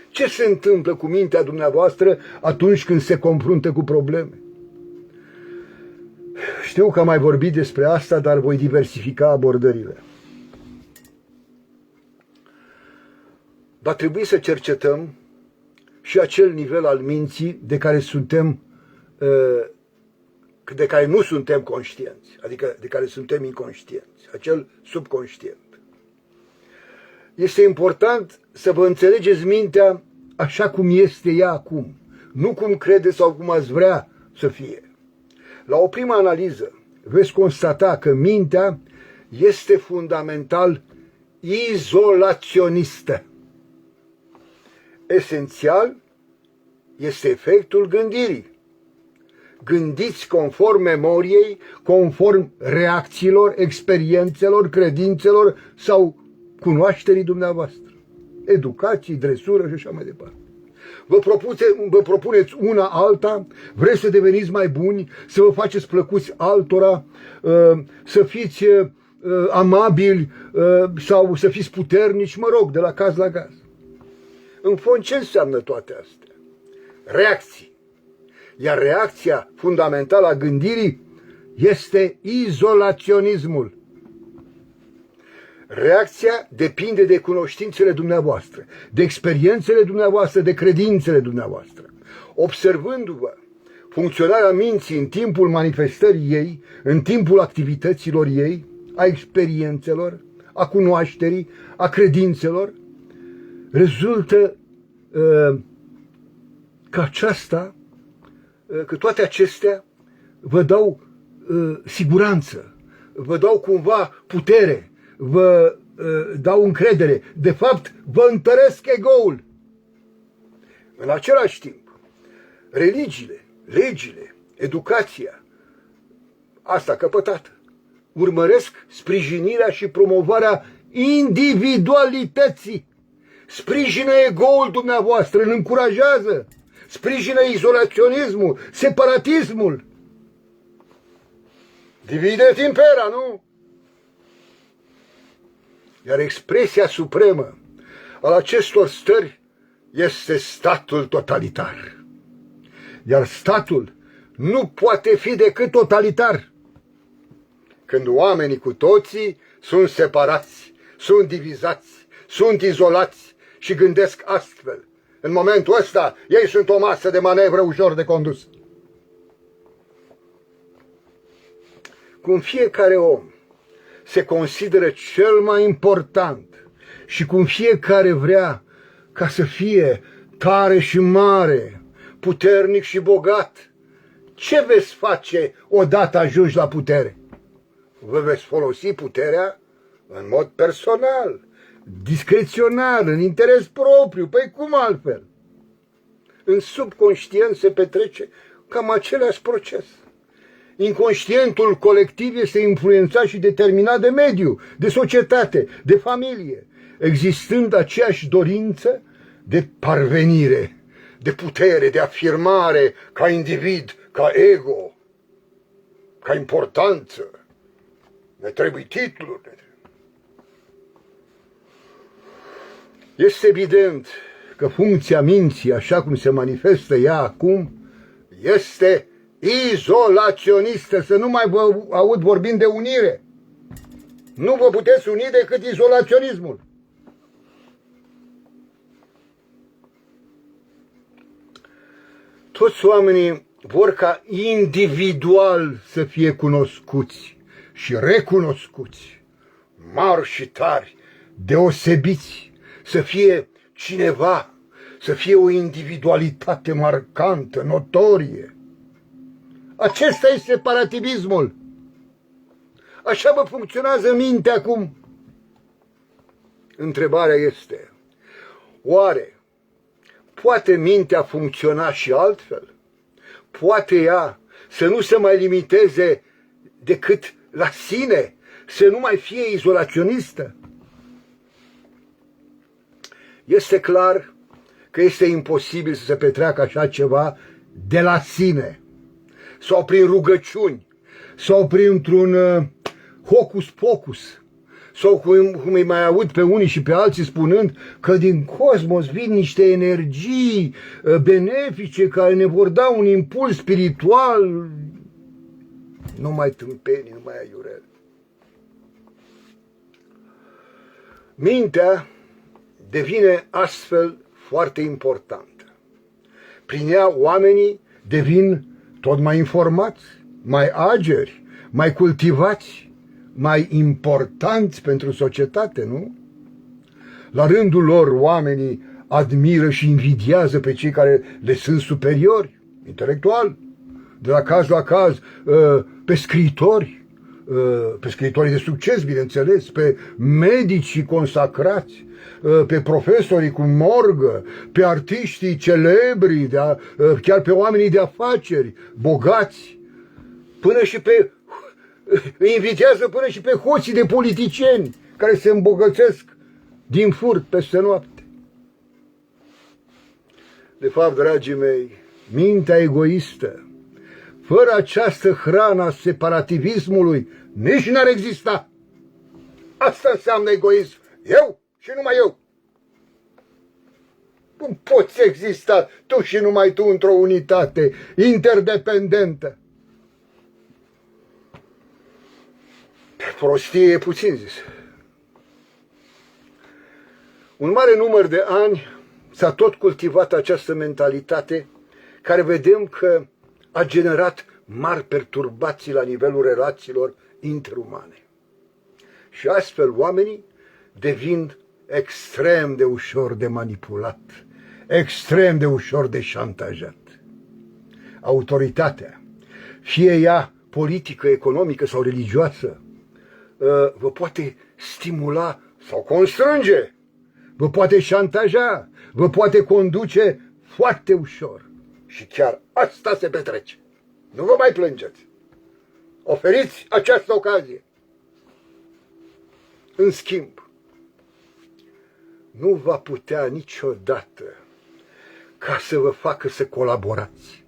Ce se întâmplă cu mintea dumneavoastră atunci când se confruntă cu probleme? Știu că am mai vorbit despre asta, dar voi diversifica abordările. Va trebui să cercetăm și acel nivel al minții de care nu suntem conștienți, adică de care suntem inconștienți, acel subconștient. Este important să vă înțelegeți mintea așa cum este ea acum, nu cum credeți sau cum ați vrea să fie. La o primă analiză veți constata că mintea este fundamental izolaționistă. Esențial este efectul gândirii. Gândiți conform memoriei, conform reacțiilor, experiențelor, credințelor sau cunoașterii dumneavoastră. educație, dresură și așa mai departe. Vă propuneți una alta, vreți să deveniți mai buni, să vă faceți plăcuți altora, să fiți amabili sau să fiți puternici, mă rog, de la caz la caz. În fond, ce înseamnă toate astea? Reacții. Iar reacția fundamentală a gândirii este izolaționismul. Reacția depinde de cunoștințele dumneavoastră, de experiențele dumneavoastră, de credințele dumneavoastră. Observându-vă funcționarea minții în timpul manifestării ei, în timpul activităților ei, a experiențelor, a cunoașterii, a credințelor, rezultă că toate acestea vă dau siguranță, vă dau cumva putere, vă dau încredere, de fapt vă întăresc ego-ul. În același timp, religiile, legile, educația, asta căpătată, urmăresc sprijinirea și promovarea individualității, sprijină ego-ul dumneavoastră, îl încurajează, sprijină izolaționismul, separatismul. Divide-t impera, nu? Iar expresia supremă al acestor stări este statul totalitar. Iar statul nu poate fi decât totalitar când oamenii cu toții sunt separați, sunt divizați, sunt izolați și gândesc astfel. În momentul ăsta, ei sunt o masă de manevră ușor de condus. Cum fiecare om se consideră cel mai important și cum fiecare vrea ca să fie tare și mare, puternic și bogat, ce veți face odată ajungi la putere? Vă veți folosi puterea în mod personal, discreționar, în interes propriu, păi cum altfel? În subconștient se petrece cam același proces. Inconștientul colectiv este influențat și determinat de mediu, de societate, de familie, existând aceeași dorință de parvenire, de putere, de afirmare ca individ, ca ego, ca importanță. Ne trebuie titluri. Este evident că funcția minții, așa cum se manifestă ea acum, este izolaționistă, să nu mai vă aud vorbind de unire. Nu vă puteți uni decât izolaționismul. Toți oamenii vor ca individual să fie cunoscuți și recunoscuți, mari și tari, deosebiți, să fie cineva, să fie o individualitate marcantă, notorie. Acesta este separativismul. Așa vă funcționează mintea acum. Întrebarea este, oare poate mintea funcționa și altfel? Poate ea să nu se mai limiteze decât la sine, să nu mai fie izolaționistă? Este clar că este imposibil să se petreacă așa ceva de la sine, sau prin rugăciuni, sau printr-un hocus-pocus, sau cum îi mai aud pe unii și pe alții spunând că din cosmos vin niște energii benefice care ne vor da un impuls spiritual. Nu mai tâmpenii, nu mai aiurel. Mintea devine astfel foarte importantă. Prin ea oamenii devin tot mai informați, mai ageri, mai cultivați, mai importanți pentru societate, nu? La rândul lor, oamenii admiră și invidiază pe cei care le sunt superiori, intelectual, de la caz la caz, pe scriitori, pe scriitorii de succes, bineînțeles, pe medicii consacrați, pe profesorii cu morgă, pe artiștii celebri, chiar pe oamenii de afaceri, bogați, până și pe, îi invidiază până și pe hoții de politicieni care se îmbogățesc din furt peste noapte. De fapt, dragii mei, mintea egoistă, fără această hrană a separativismului, nici n-ar exista. Asta înseamnă egoism. Eu și numai eu. Cum poți exista tu și numai tu într-o unitate interdependentă? Prostie e puțin zis. Un mare număr de ani s-a tot cultivat această mentalitate care vedem că a generat mari perturbații la nivelul relațiilor interumane. Și astfel oamenii devin extrem de ușor de manipulat, extrem de ușor de șantajat. Autoritatea, fie ea politică, economică sau religioasă, vă poate stimula sau constrânge, vă poate șantaja, vă poate conduce foarte ușor. Și chiar asta se petrece. Nu vă mai plângeți. Oferiți această ocazie. În schimb, nu va putea niciodată ca să vă facă să colaborați,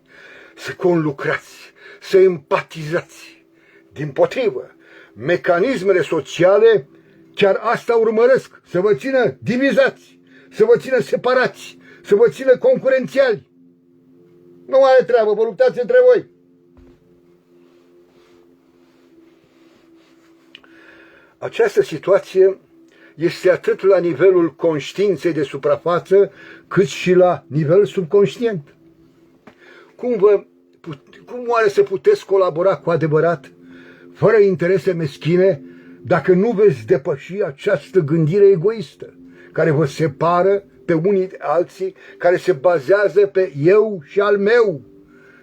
să conlucrați, să empatizați. Dimpotrivă, mecanismele sociale chiar asta urmăresc, să vă țină divizați, să vă țină separați, să vă țină concurențiali. Nu are treabă, vă luptați între voi. Această situație este atât la nivelul conștiinței de suprafață, cât și la nivel subconștient. Cum oare să puteți colabora cu adevărat, fără interese meschine, dacă nu veți depăși această gândire egoistă, care vă separă pe unii de alții, care se bazează pe eu și al meu?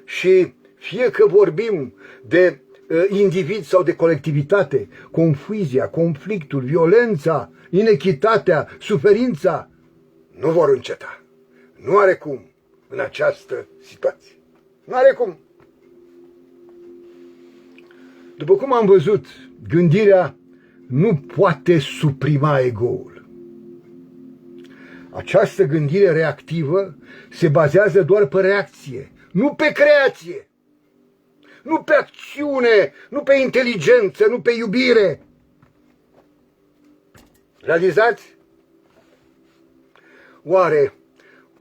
Și fie că vorbim de individ sau de colectivitate, confuzia, conflictul, violența, inechitatea, suferința nu vor înceta. Nu are cum în această situație. Nu are cum. După cum am văzut, gândirea nu poate suprima ego-ul. Această gândire reactivă se bazează doar pe reacție, nu pe creație, nu pe acțiune, nu pe inteligență, nu pe iubire. Realizați? Oare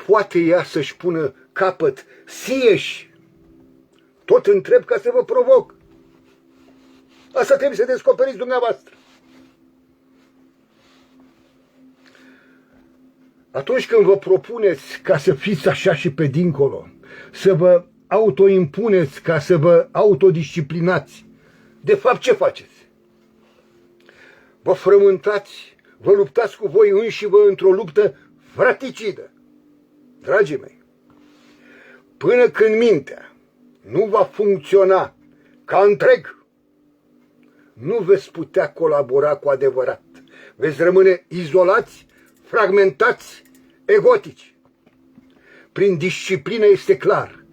poate ea să-și pună capăt sieși? Tot întreb ca să vă provoc. Asta trebuie să descoperiți dumneavoastră. Atunci când vă propuneți ca să fiți așa și pe dincolo, să vă autoimpuneți ca să vă autodisciplinați, de fapt ce faceți? Vă frământați, vă luptați cu voi înșivă într-o luptă fraticidă. Dragii mei, până când mintea nu va funcționa ca întreg, nu veți putea colabora cu adevărat. Veți rămâne izolați, fragmentați, egotici. Prin disciplină este clar.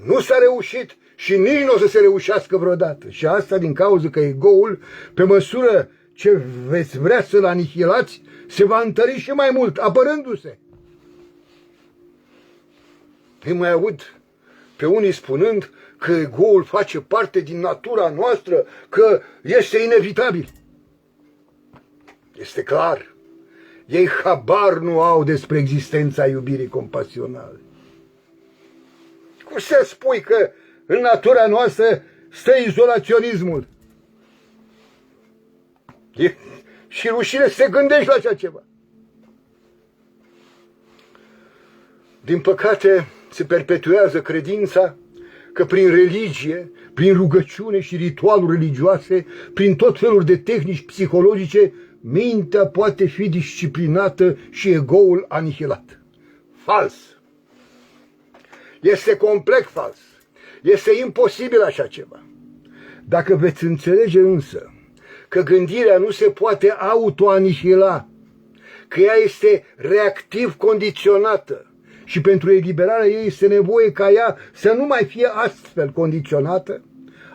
Nu s-a reușit și nici nu o să se reușească vreodată. Și asta din cauza că ego-ul, pe măsură ce veți vrea să-l anihilați, se va întări și mai mult, apărându-se. Îi mai aud pe unii spunând că ego-ul face parte din natura noastră, că este inevitabil. Este clar. Ei habar nu au despre existența iubirii compasionale. Cum să spui că în natura noastră stă izolaționismul? Și rușine să te gândești la așa ceva. Din păcate, se perpetuează credința că prin religie, prin rugăciune și ritualuri religioase, prin tot felul de tehnici psihologice, mintea poate fi disciplinată și ego-ul anihilat. Fals. Este complet fals. Este imposibil așa ceva. Dacă veți înțelege însă că gândirea nu se poate autoanihila, că ea este reactiv condiționată și pentru eliberarea ei este nevoie ca ea să nu mai fie astfel condiționată,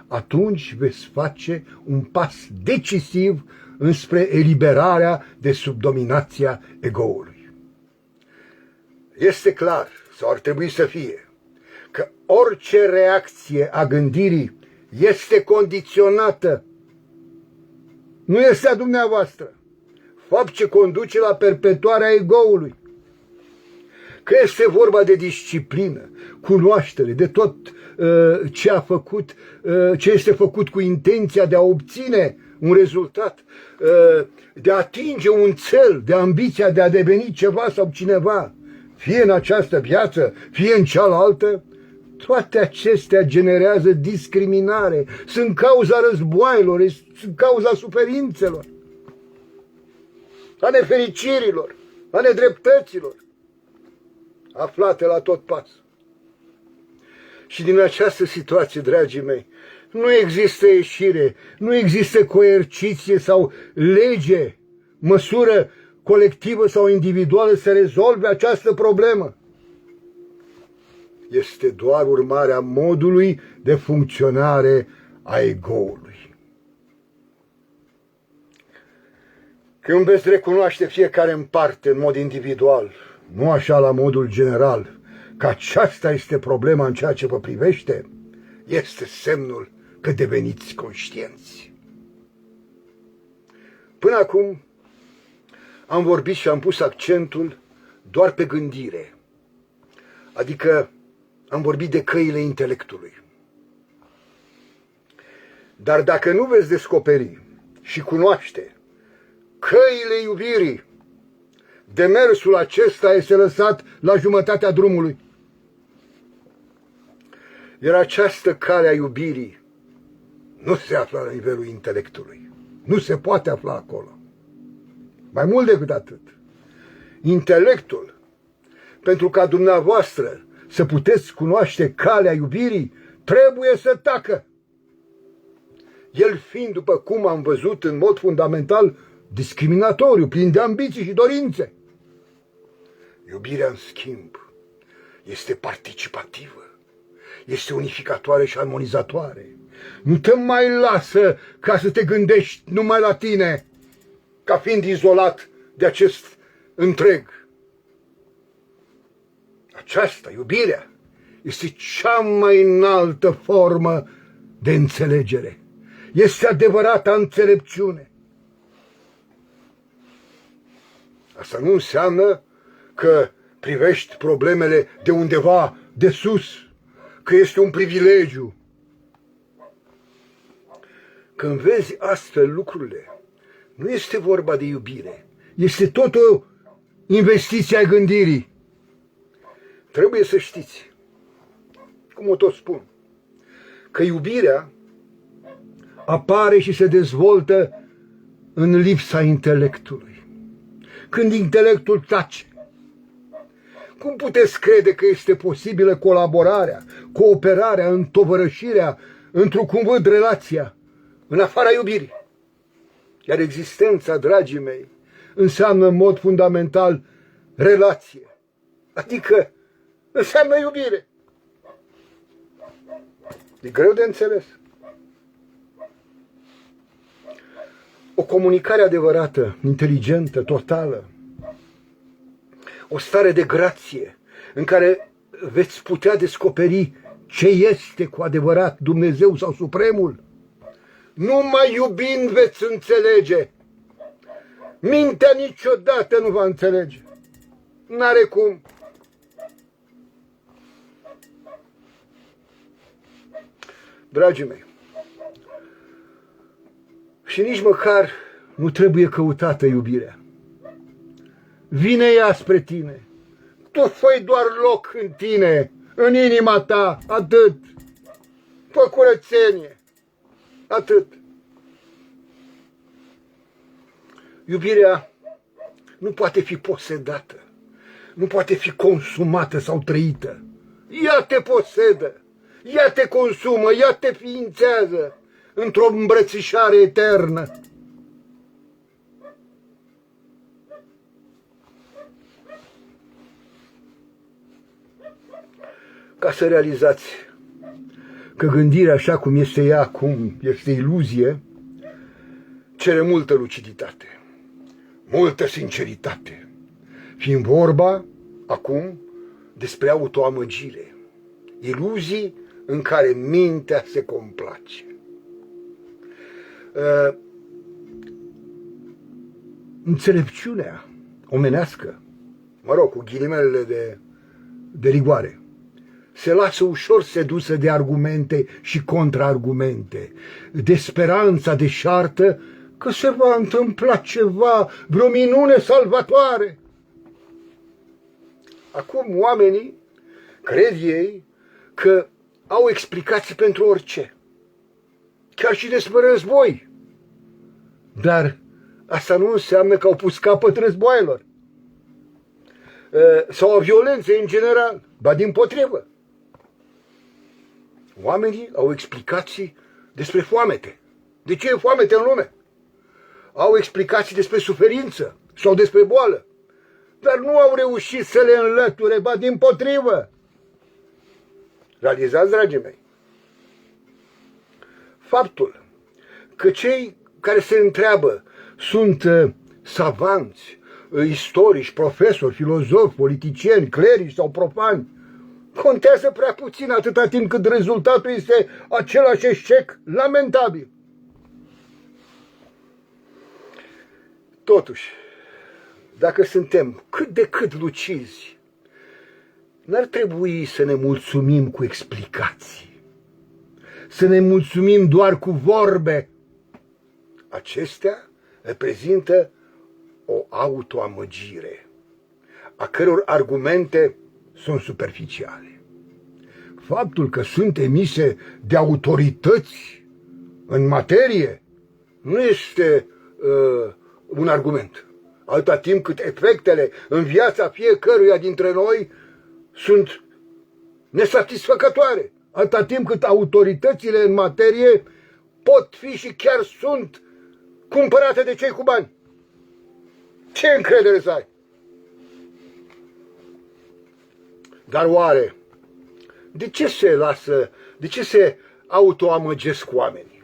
atunci veți face un pas decisiv înspre eliberarea de sub dominația ego-ului. Este clar, sau ar trebui să fie, că orice reacție a gândirii este condiționată. Nu este a dumneavoastră. Fapt ce conduce la perpetuarea ego-ului. Că este vorba de disciplină, cunoaștere, de tot ce este făcut cu intenția de a obține un rezultat, de a atinge un cel, de ambiția de a deveni ceva sau cineva, fie în această viață, fie în cealaltă, toate acestea generează discriminare, sunt cauza războaielor, sunt cauza suferințelor, a nefericirilor, a nedreptăților, aflate la tot pasul. Și din această situație, dragii mei, nu există ieșire, nu există coerciție sau lege, măsură colectivă sau individuală să rezolve această problemă. Este doar urmarea modului de funcționare a ego-ului. Când veți recunoaște fiecare în parte, în mod individual, nu așa la modul general, că aceasta este problema în ceea ce vă privește, este semnul că deveniți conștienți. Până acum am vorbit și am pus accentul doar pe gândire, adică am vorbit de căile intelectului. Dar dacă nu veți descoperi și cunoaște căile iubirii, demersul acesta este lăsat la jumătatea drumului. Iar această cale a iubirii nu se află la nivelul intelectului. Nu se poate afla acolo. Mai mult decât atât. Intelectul, pentru ca dumneavoastră să puteți cunoaște calea iubirii, trebuie să tacă. El fiind, după cum am văzut, în mod fundamental discriminatoriu, plin de ambiții și dorințe. Iubirea, în schimb, este participativă, este unificatoare și armonizatoare. Nu te mai lasă ca să te gândești numai la tine, ca fiind izolat de acest întreg. Aceasta, iubirea, este cea mai înaltă formă de înțelegere. Este adevărata înțelepciune. Asta nu înseamnă că privești problemele de undeva de sus, că este un privilegiu. Când vezi astfel lucrurile, nu este vorba de iubire, este tot o investiție a gândirii. Trebuie să știți, cum o tot spun, că iubirea apare și se dezvoltă în lipsa intelectului. Când intelectul tace, cum puteți crede că este posibilă colaborarea, cooperarea, întovărășirea, într-un cuvânt relația, în afara iubirii? Iar existența, dragii mei, înseamnă în mod fundamental relație, adică înseamnă iubire. E greu de înțeles. O comunicare adevărată, inteligentă, totală, o stare de grație în care veți putea descoperi ce este cu adevărat Dumnezeu sau Supremul. Numai iubind veți înțelege. Mintea niciodată nu va înțelege. N-are cum. Dragii mei, și nici măcar nu trebuie căutată iubirea. Vine ea spre tine. Tu fă doar loc în tine, în inima ta, atât. Fă curățenie, atât. Iubirea nu poate fi posedată, nu poate fi consumată sau trăită. Ea te posedă, ea te consumă, ea te ființează într-o îmbrățișare eternă. Ca să realizați că gândirea așa cum este ea acum este iluzie, cere multă luciditate, multă sinceritate, fiind vorba acum despre autoamăgire, iluzii în care mintea se complace. Înțelepciunea omenească, mă rog, cu ghilimelele de rigoare, se lasă ușor sedusă de argumente și contraargumente, de speranța deșartă că se va întâmpla ceva, vreo minune salvatoare. Acum oamenii cred ei că au explicații pentru orice, chiar și despre război. Dar asta nu înseamnă că au pus capăt războaielor sau a violenței în general, ba dimpotrivă. Oamenii au explicații despre foamete. De ce e foamete în lume? Au explicații despre suferință sau despre boală, dar nu au reușit să le înlăture, ba dimpotrivă. Realizați, dragii mei, faptul că cei care se întreabă sunt savanți, istorici, profesori, filozofi, politicieni, clerici sau profani, contează prea puțin atâta timp cât rezultatul este același eșec lamentabil. Totuși, dacă suntem cât de cât lucizi, n-ar trebui să ne mulțumim cu explicații, să ne mulțumim doar cu vorbe. Acestea reprezintă o autoamăgire, a căror argumente sunt superficiale. Faptul că sunt emise de autorități în materie nu este un argument, atâta timp cât efectele în viața fiecăruia dintre noi sunt nesatisfăcătoare, atâta timp cât autoritățile în materie pot fi și chiar sunt cumpărate de cei cu bani. Ce încredere să ai? Dar oare, de ce se autoamăgesc oamenii?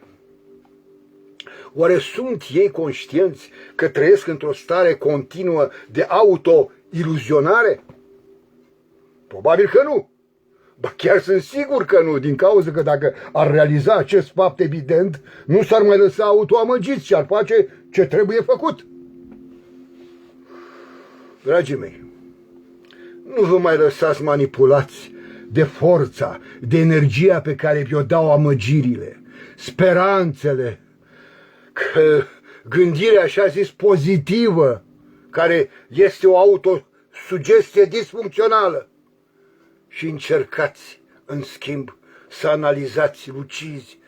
Oare sunt ei conștienți că trăiesc într-o stare continuă de auto-iluzionare? Probabil că nu. Ba chiar sunt sigur că nu, din cauza că dacă ar realiza acest fapt evident, nu s-ar mai lăsa autoamăgiți și ar face ce trebuie făcut. Dragii mei, nu vă mai lăsați manipulați de forța, de energia pe care vi-o dau amăgirile, speranțele, că gândirea așa zis pozitivă, care este o autosugestie disfuncțională. Și încercați, în schimb, să analizați lucizi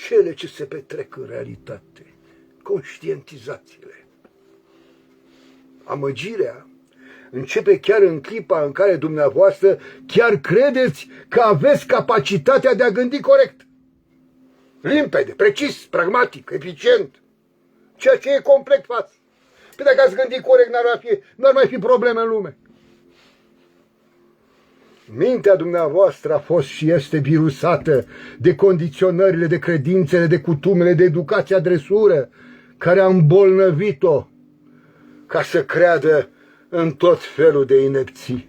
cele ce se petrec în realitate. Conștientizați-le. Amăgirea începe chiar în clipa în care dumneavoastră chiar credeți că aveți capacitatea de a gândi corect. Limpede, precis, pragmatic, eficient. Ceea ce e complet fals. Păi dacă ați gândit corect, n-ar mai fi probleme în lume. Mintea dumneavoastră a fost și este virusată de condiționările, de credințele, de cutumele, de educația, dresură, care a îmbolnăvit-o ca să creadă în tot felul de inepții.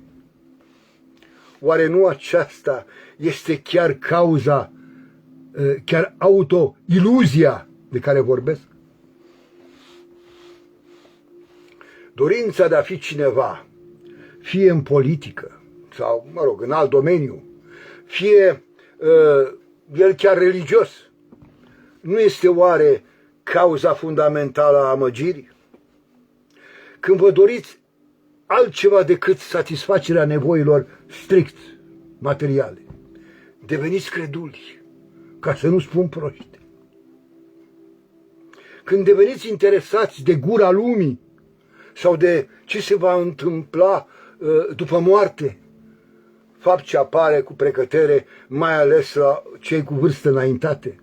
Oare nu aceasta este chiar cauza, chiar auto-iluzia de care vorbesc? Dorința de a fi cineva, fie în politică, sau, mă rog, în alt domeniu, fie el chiar religios, nu este oare cauza fundamentală a amăgirii? Când vă doriți altceva decât satisfacerea nevoilor strict materiale, deveniți creduli, ca să nu spun proști. Când deveniți interesați de gura lumii sau de ce se va întâmpla după moarte, fapt ce apare cu precădere, mai ales la cei cu vârstă înaintate,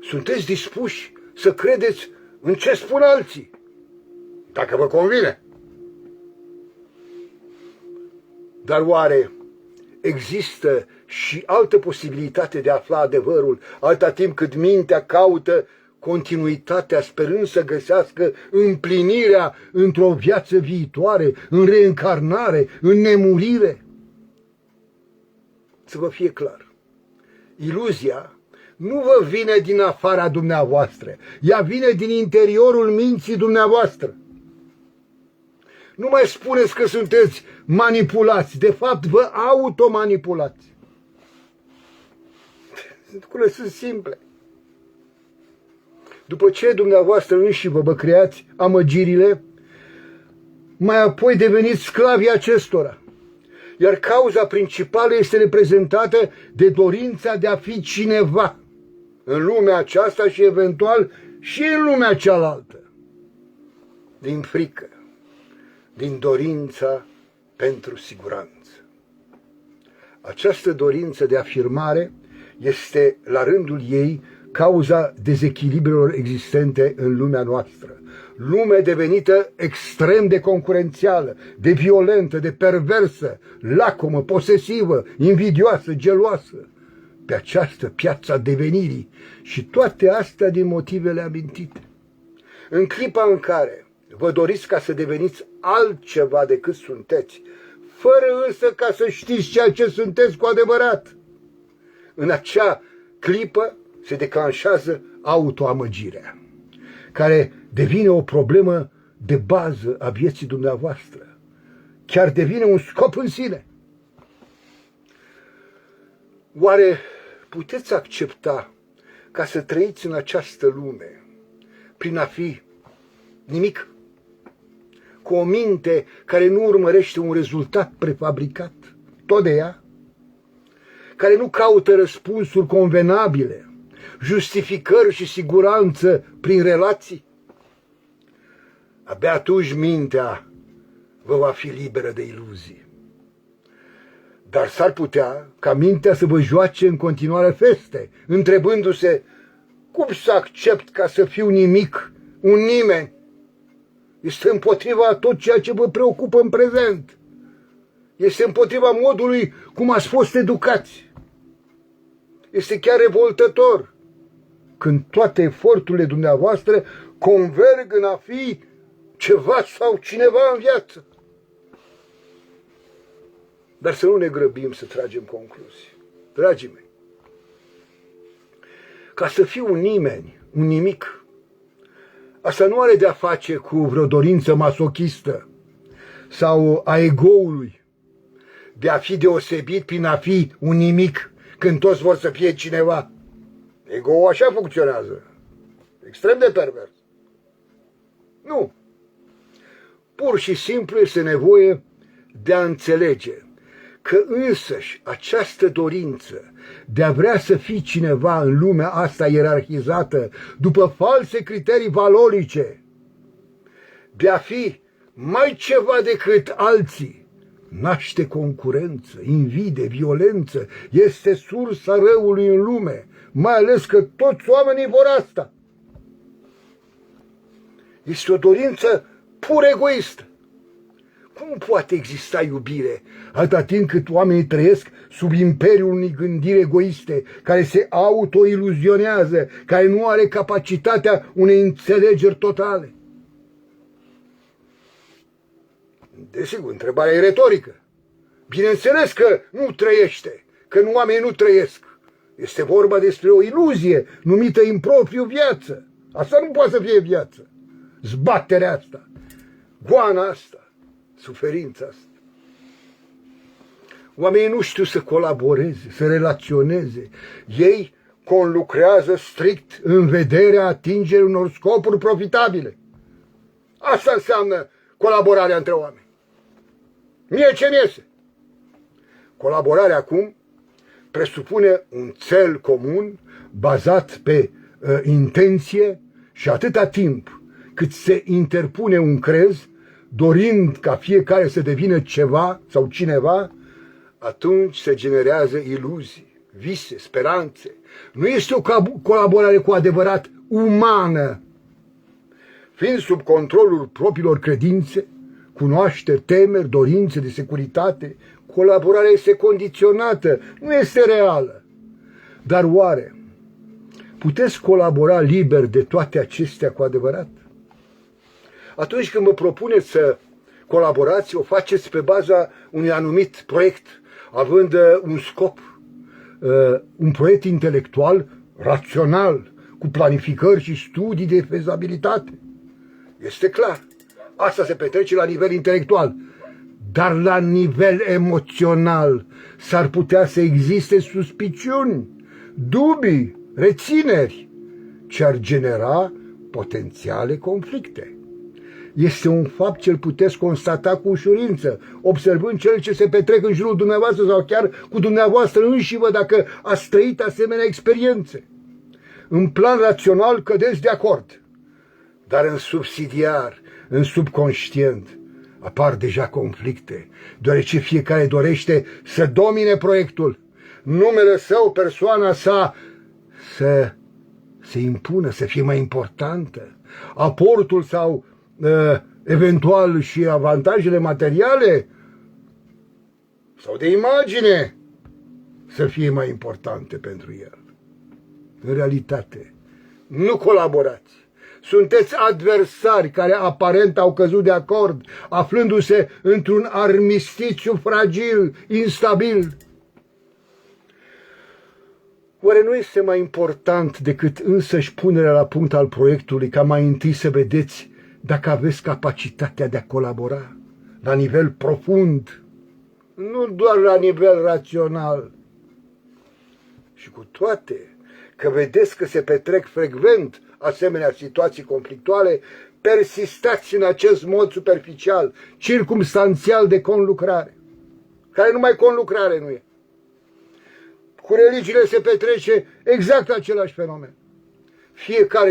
sunteți dispuși să credeți în ce spun alții, dacă vă convine. Dar oare există și altă posibilitate de a afla adevărul, atâta timp cât mintea caută continuitatea, sperând să găsească împlinirea într-o viață viitoare, în reîncarnare, în nemurire. Să vă fie clar, iluzia nu vă vine din afara dumneavoastră, ea vine din interiorul minții dumneavoastră. Nu mai spuneți că sunteți manipulați, de fapt vă automanipulați. Lucrurile sunt simple. După ce dumneavoastră înși vă creați amăgirile, mai apoi deveniți sclavii acestora. Iar cauza principală este reprezentată de dorința de a fi cineva în lumea aceasta și eventual și în lumea cealaltă. Din frică, din dorința pentru siguranță. Această dorință de afirmare este la rândul ei cauza dezechilibrelor existente în lumea noastră. Lume devenită extrem de concurențială, de violentă, de perversă, lacomă, posesivă, invidioasă, geloasă. Pe această piață a devenirii și toate astea din motivele amintite. În clipa în care vă doriți ca să deveniți altceva decât sunteți, fără însă ca să știți ceea ce sunteți cu adevărat, în acea clipă se declanșează autoamăgirea, care devine o problemă de bază a vieții dumneavoastră. Chiar devine un scop în sine. Oare puteți accepta ca să trăiți în această lume prin a fi nimic? Cu o minte care nu urmărește un rezultat prefabricat, tot de ea, care nu caută răspunsuri convenabile, justificări și siguranță prin relații? Abia atunci mintea vă va fi liberă de iluzii. Dar s-ar putea ca mintea să vă joace în continuare feste, întrebându-se: cum să accept ca să fiu nimic, un nimeni? Este împotriva tot ceea ce vă preocupă în prezent. Este împotriva modului cum ați fost educați. Este chiar revoltător când toate eforturile dumneavoastră converg în a fi ceva sau cineva în viață. Dar să nu ne grăbim să tragem concluzii. Dragii mei, ca să fiu un nimeni, un nimic, asta nu are de-a face cu vreo dorință masochistă sau a egoului de a fi deosebit prin a fi un nimic când toți vor să fie cineva. Ego-ul așa funcționează. Extrem de pervers. Nu. Pur și simplu este nevoie de a înțelege că însăși această dorință de a vrea să fii cineva în lumea asta ierarhizată după false criterii valorice, de a fi mai ceva decât alții, naște concurență, invidie, violență, este sursa răului în lume, mai ales că toți oamenii vor asta. Este o dorință pur egoistă. Cum poate exista iubire atâta timp cât oamenii trăiesc sub imperiul unei gândiri egoiste, care se autoiluzionează, care nu are capacitatea unei înțelegeri totale? Desigur, întrebarea e retorică. Bineînțeles că nu trăiește, că oamenii nu trăiesc. Este vorba despre o iluzie numită impropriu viață. Asta nu poate să fie viață. Zbaterea asta, goana asta, suferința asta. Oamenii nu știu să colaboreze, să relaționeze. Ei conlucrează strict în vederea atingerii unor scopuri profitabile. Asta înseamnă colaborarea între oameni. Mie ce-mi iese? Colaborarea acum presupune un cel comun bazat pe intenție și atâta timp cât se interpune un crez, dorind ca fiecare să devină ceva sau cineva, atunci se generează iluzii, vise, speranțe. Nu este o colaborare cu adevărat umană. Fiind sub controlul propriilor credințe, cunoașteri, temeri, dorințe de securitate, colaborarea este condiționată, nu este reală. Dar oare Puteți colabora liber de toate acestea cu adevărat? Atunci când vă propuneți să colaborați, o faceți pe baza unui anumit proiect, având un scop, un proiect intelectual, rațional, cu planificări și studii de fezabilitate. Este clar. Asta se petrece la nivel intelectual. Dar la nivel emoțional s-ar putea să existe suspiciuni, dubii, rețineri, ce ar genera potențiale conflicte. Este un fapt ce îl puteți constata cu ușurință, observând cele ce se petrec în jurul dumneavoastră sau chiar cu dumneavoastră înșivă, dacă ați trăit asemenea experiențe. În plan rațional cădeți de acord, dar în subsidiar, în subconștient, apar deja conflicte, deoarece fiecare dorește să domine proiectul, numele său, persoana sa, să se impună, să fie mai importantă, aportul sau eventual și avantajele materiale sau de imagine să fie mai importante pentru el. În realitate, nu colaborați. Sunteți adversari care aparent au căzut de acord, aflându-se într-un armistițiu fragil, instabil. Oare nu este mai important decât însăși punerea la punct al proiectului ca mai întâi să vedeți dacă aveți capacitatea de a colabora la nivel profund, nu doar la nivel rațional? Și cu toate că vedeți că se petrec frecvent asemenea situații conflictuale, persistați în acest mod superficial, circumstanțial de conlucrare, care numai conlucrare nu e. Cu religiile se petrece exact același fenomen. Fiecare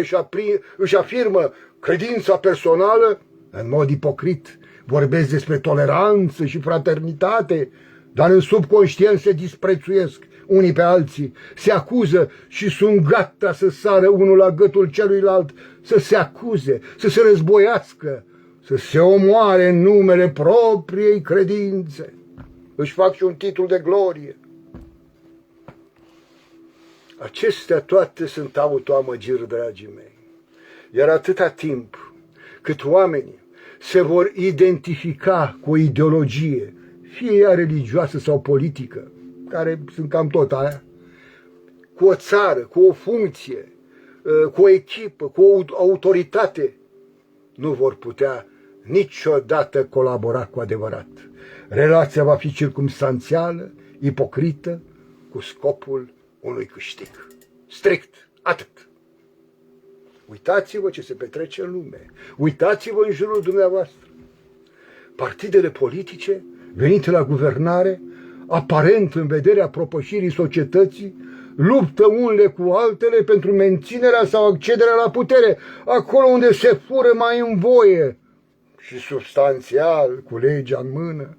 își afirmă credința personală, în mod ipocrit, vorbesc despre toleranță și fraternitate, dar în subconștient se disprețuiesc unii pe alții, se acuză și sunt gata să sară unul la gâtul celuilalt, să se acuze, să se războiască, să se omoare în numele propriei credințe. Își fac și un titlu de glorie. Acestea toate sunt autoamăgiri, dragii mei. Iar atâta timp cât oamenii se vor identifica cu o ideologie, fie ea religioasă sau politică, care sunt cam tot aia, cu o țară, cu o funcție, cu o echipă, cu o autoritate, nu vor putea niciodată colabora cu adevărat. Relația va fi circumstanțială, ipocrită, cu scopul unui câștig. Strict, atât. Uitați-vă ce se petrece în lume. Uitați-vă în jurul dumneavoastră. Partidele politice venite la guvernare, aparent în vederea propășirii societății, luptă unele cu altele pentru menținerea sau accederea la putere, acolo unde se fură mai în voie și substanțial, cu legea în mână.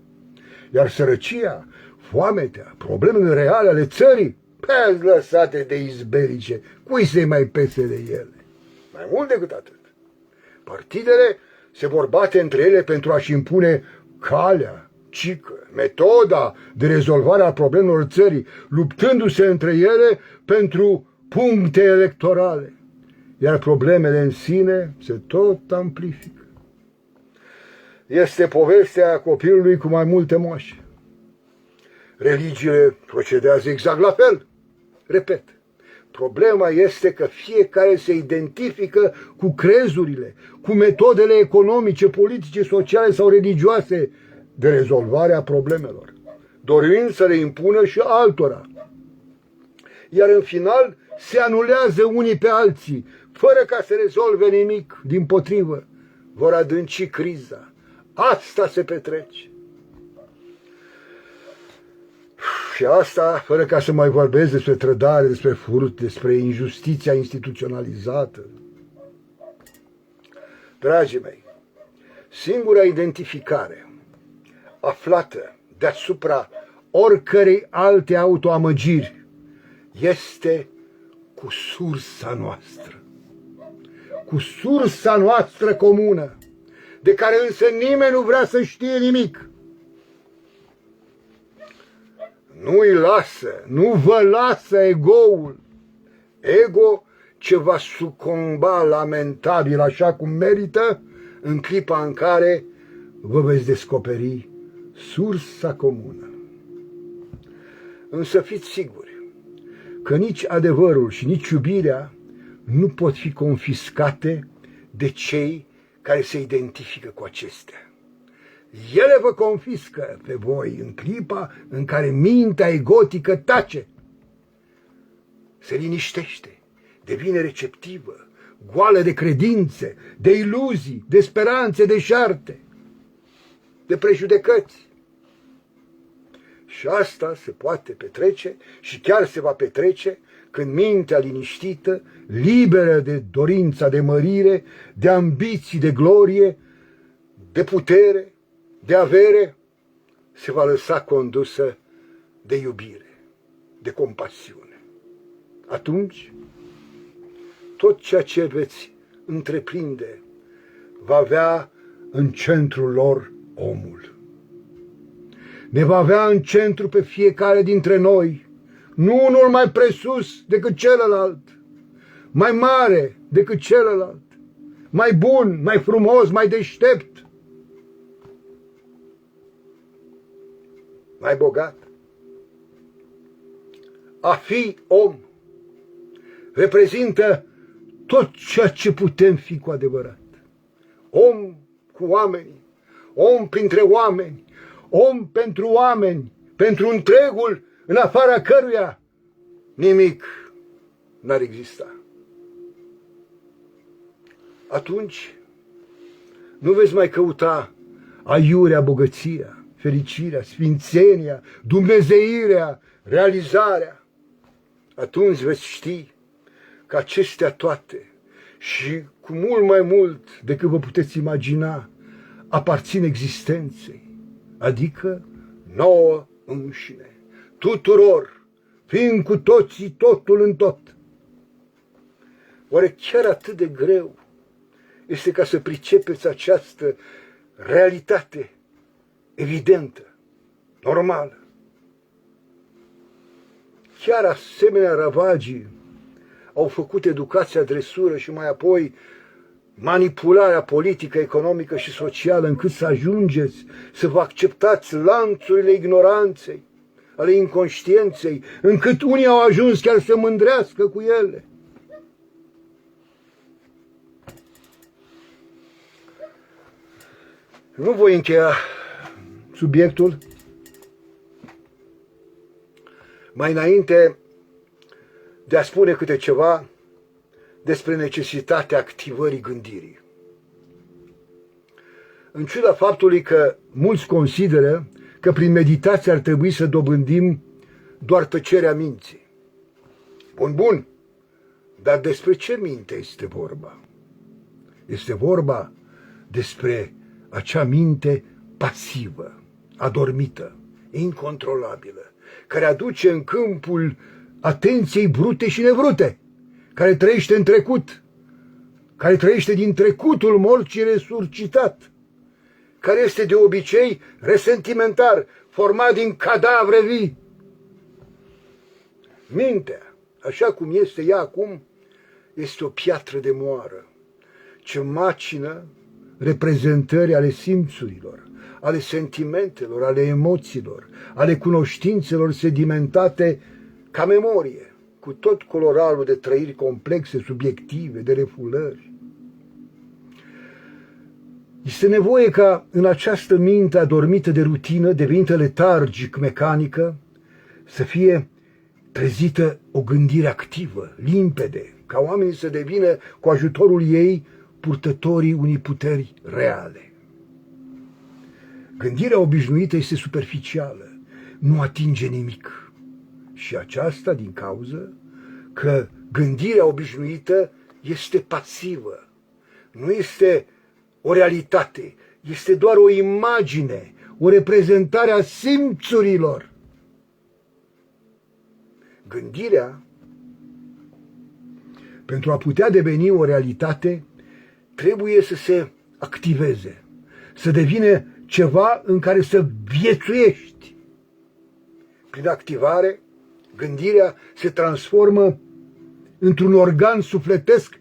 Iar sărăcia, foametea, problemele reale ale țării, pe-ați lăsate de izbelice, cui să-i mai pese de ele? Mai mult decât atât. Partidele se vor bate între ele pentru a-și impune calea, metoda de rezolvare a problemelor țării, luptându-se între ele pentru puncte electorale. Iar problemele în sine se tot amplifică. Este povestea copilului cu mai multe moașe. Religiile procedează exact la fel. Repet, problema este că fiecare se identifică cu crezurile, cu metodele economice, politice, sociale sau religioase de rezolvare a problemelor, dorind să le impună și altora. Iar în final se anulează unii pe alții, fără ca să rezolve nimic, dimpotrivă, vor adânci criza. Asta se petrece. Și asta, fără ca să mai vorbesc despre trădare, despre furt, despre injustiția instituționalizată. Dragii mei, singura identificare aflată deasupra oricărei alte autoamăgiri este cu sursa noastră. Cu sursa noastră comună, de care însă nimeni nu vrea să știe nimic. Nu îi lasă, nu vă lasă ego-ul. Ego ce va sucomba lamentabil așa cum merită în clipa în care vă veți descoperi sursa comună. Însă fiți siguri că nici adevărul și nici iubirea nu pot fi confiscate de cei care se identifică cu acestea. Ele vă confiscă pe voi în clipa în care mintea egotică tace, se liniștește, devine receptivă, goală de credințe, de iluzii, de speranțe deșarte, de prejudecăți. Și asta se poate petrece și chiar se va petrece când mintea liniștită, liberă de dorința de mărire, de ambiții de glorie, de putere, de avere, se va lăsa condusă de iubire, de compasiune. Atunci, tot ceea ce veți întreprinde va avea în centrul lor omul. Ne va avea în centru pe fiecare dintre noi, nu unul mai presus decât celălalt, mai mare decât celălalt, mai bun, mai frumos, mai deștept, mai bogat. A fi om reprezintă tot ceea ce putem fi cu adevărat. Om cu oamenii, om printre oameni, om pentru oameni, pentru întregul în afara căruia nimic n-ar exista. Atunci nu veți mai căuta aiurea, bogăția, fericirea, sfințenia, dumnezeirea, realizarea. Atunci veți ști că acestea toate și cu mult mai mult decât vă puteți imagina aparțin existenței, adică nouă înșine, tuturor, fiind cu toții totul în tot. Oare chiar atât de greu este ca să pricepeți această realitate evidentă, normală? Chiar asemenea ravagii au făcut educația, dresură și mai apoi manipularea politică, economică și socială, încât să ajungeți să vă acceptați lanțurile ignoranței, ale inconștienței, încât unii au ajuns chiar să mândrească cu ele. Nu voi încheia subiectul mai înainte de a spune câte ceva despre necesitatea activării gândirii. În ciuda faptului că mulți consideră că prin meditație ar trebui să dobândim doar tăcerea minții. Bun, dar despre ce minte este vorba? Este vorba despre acea minte pasivă, adormită, incontrolabilă, care aduce în câmpul atenției brute și nevrute, care trăiește în trecut, care trăiește din trecutul mort și resurcitat, care este de obicei resentimentar, format din cadavre vii. Mintea, așa cum este ea acum, este o piatră de moară, ce macină reprezentări ale simțurilor, ale sentimentelor, ale emoțiilor, ale cunoștințelor sedimentate ca memorie, cu tot coloralul de trăiri complexe, subiective, de refulări. Este nevoie ca în această minte adormită de rutină, devenită letargic mecanică, să fie trezită o gândire activă, limpede, ca oamenii să devină, cu ajutorul ei, purtătorii unei puteri reale. Gândirea obișnuită este superficială, nu atinge nimic. Și aceasta din cauză că gândirea obișnuită este pasivă, nu este o realitate, este doar o imagine, o reprezentare a simțurilor. Gândirea, pentru a putea deveni o realitate, trebuie să se activeze, să devină ceva în care să viețuiești. Prin activare, gândirea se transformă într-un organ sufletesc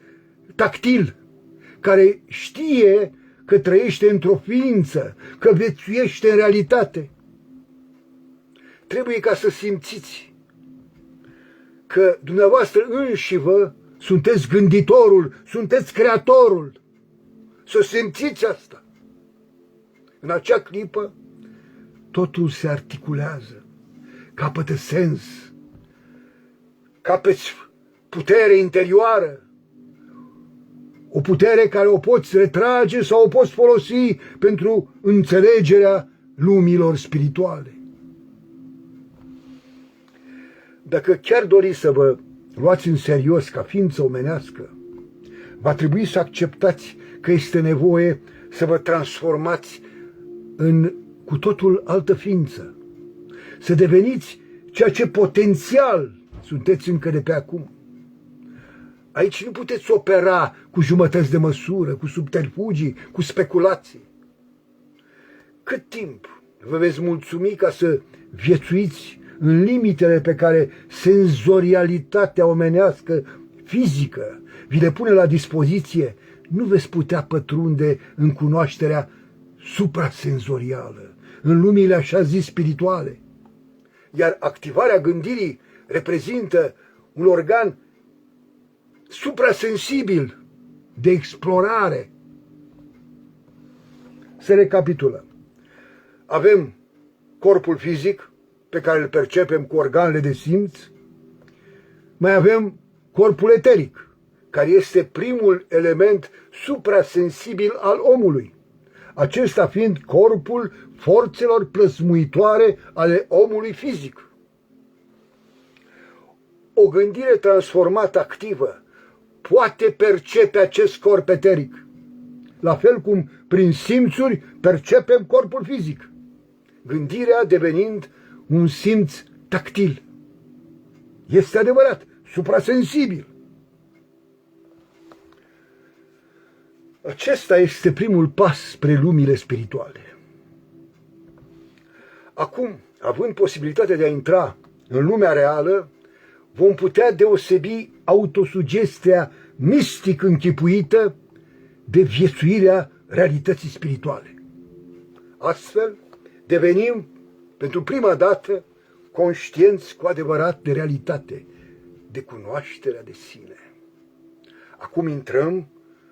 tactil, care știe că trăiește într-o ființă, că viețuiește în realitate. Trebuie ca să simțiți că dumneavoastră înșivă sunteți gânditorul, sunteți creatorul. Să simțiți asta. În acea clipă, totul se articulează, capătă sens, capeți putere interioară, o putere care o poți retrage sau o poți folosi pentru înțelegerea lumilor spirituale. Dacă chiar doriți să vă luați în serios ca ființă omenească, va trebui să acceptați că este nevoie să vă transformați în cu totul altă ființă, să deveniți ceea ce potențial sunteți încă de pe acum. Aici nu puteți opera cu jumătăți de măsură, cu subterfugii, cu speculații. Cât timp vă veți mulțumi ca să viețuiți în limitele pe care senzorialitatea omenească, fizică, vi le pune la dispoziție, nu veți putea pătrunde în cunoașterea suprasenzorială, în lumile așa zis spirituale. Iar activarea gândirii reprezintă un organ suprasensibil de explorare. Să recapitulăm. Avem corpul fizic, pe care îl percepem cu organele de simț, mai avem corpul eteric, care este primul element suprasensibil al omului, acesta fiind corpul forțelor plăsmuitoare ale omului fizic. O gândire transformată activă poate percepe acest corp eteric, la fel cum prin simțuri percepem corpul fizic, gândirea devenind un simț tactil. Este adevărat, suprasensibil. Acesta este primul pas spre lumile spirituale. Acum, având posibilitatea de a intra în lumea reală, vom putea deosebi autosugestia mistic închipuită de viețuirea realității spirituale. Astfel, devenim pentru prima dată conștienți cu adevărat de realitate, de cunoașterea de sine. Acum intrăm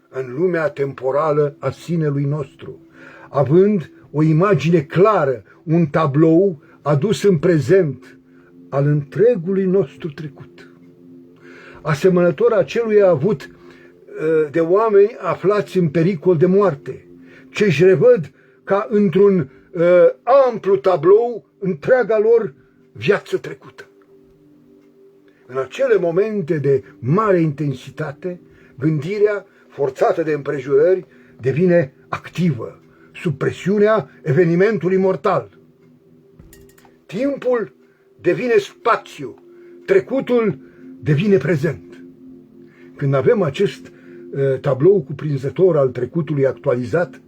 în lumea temporală a sinelui nostru, având o imagine clară, un tablou adus în prezent al întregului nostru trecut, asemănător acelui avut de oameni aflați în pericol de moarte, ce își revăd ca într-un amplu tablou întreaga lor viață trecută. În acele momente de mare intensitate, gândirea, forțată de împrejurări, devine activă, sub presiunea evenimentului mortal. Timpul devine spațiu, trecutul devine prezent. Când avem acest tablou cuprinzător al trecutului actualizat,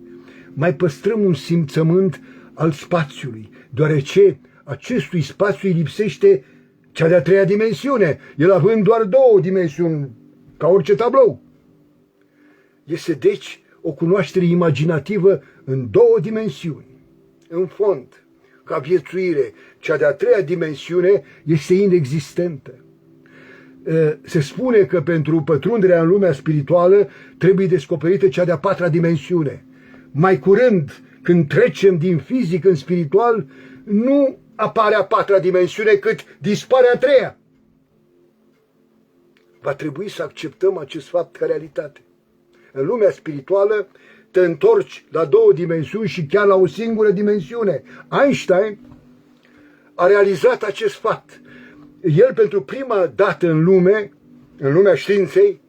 mai păstrăm un simțământ al spațiului, deoarece acestui spațiu îi lipsește cea de-a treia dimensiune, el având doar două dimensiuni, ca orice tablou. Este deci o cunoaștere imaginativă în două dimensiuni. În fond, ca viețuire, cea de-a treia dimensiune este inexistentă. Se spune că pentru pătrunderea în lumea spirituală trebuie descoperită cea de-a patra dimensiune. Mai curând, când trecem din fizic în spiritual, nu apare a patra dimensiune, cât dispare a treia. Va trebui să acceptăm acest fapt ca realitate. În lumea spirituală te întorci la două dimensiuni și chiar la o singură dimensiune. Einstein a realizat acest fapt. El pentru prima dată în lume, în lumea științei,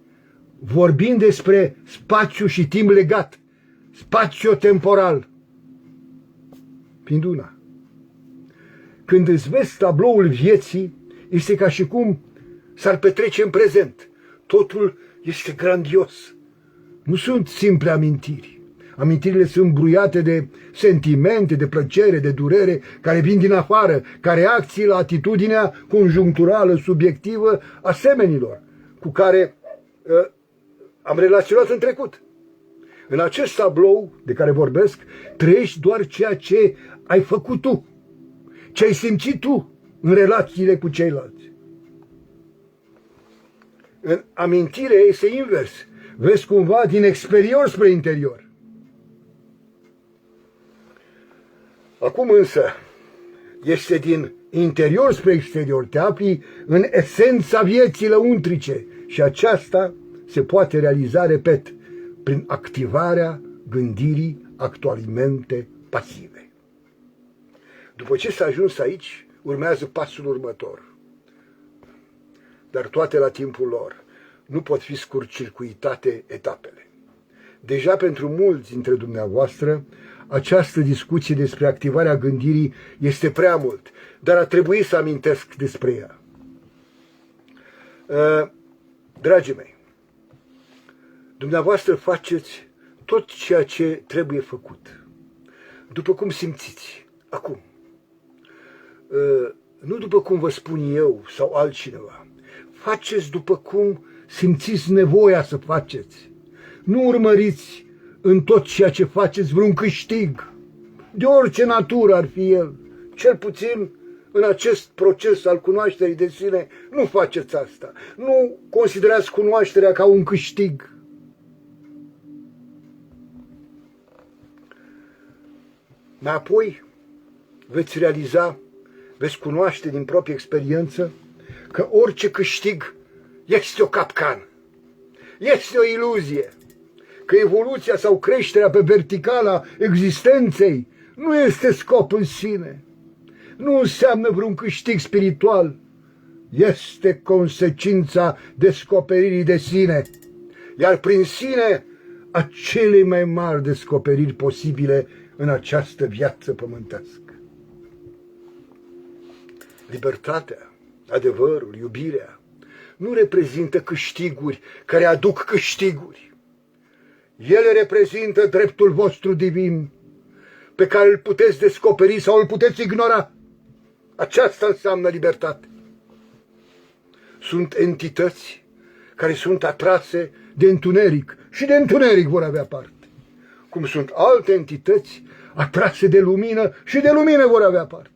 vorbind despre spațiu și timp legat, spațio-temporal, fiind una. Când îți vezi tabloul vieții, este ca și cum s-ar petrece în prezent. Totul este grandios. Nu sunt simple amintiri. Amintirile sunt bruiate de sentimente, de plăcere, de durere, care vin din afară, ca reacții la atitudinea conjuncturală, subiectivă a semenilor, cu care am relaționat în trecut. În acest tablou de care vorbesc, trăiești doar ceea ce ai făcut tu, ce ai simțit tu în relațiile cu ceilalți. În amintire este invers. Vezi cumva din exterior spre interior. Acum însă este din interior spre exterior. Te afli în esența vieții lăuntrice și aceasta se poate realiza, repet, prin activarea gândirii actualmente pasive. După ce s-a ajuns aici, urmează pasul următor. Dar toate la timpul lor. Nu pot fi scurt-circuitate etapele. Deja pentru mulți dintre dumneavoastră, această discuție despre activarea gândirii este prea mult, dar a trebuit să amintesc despre ea. Dragii mei, dumneavoastră faceți tot ceea ce trebuie făcut, după cum simțiți, acum. Nu după cum vă spun eu sau altcineva. Faceți după cum simțiți nevoia să faceți. Nu urmăriți în tot ceea ce faceți vreun câștig, de orice natură ar fi el. Cel puțin în acest proces al cunoașterii de sine, nu faceți asta. Nu considerați cunoașterea ca un câștig. Mai apoi veți realiza, veți cunoaște din proprie experiență că orice câștig este o capcană, este o iluzie, că evoluția sau creșterea pe verticala existenței nu este scop în sine, nu înseamnă vreun câștig spiritual, este consecința descoperirii de sine, iar prin sine a celei mai mari descoperiri posibile în această viață pământească. Libertatea, adevărul, iubirea nu reprezintă câștiguri care aduc câștiguri. Ele reprezintă dreptul vostru divin pe care îl puteți descoperi sau îl puteți ignora. Aceasta înseamnă libertate. Sunt entități care sunt atrase de întuneric și de întuneric vor avea parte. Cum sunt alte entități atrase de lumină și de lumină vor avea parte.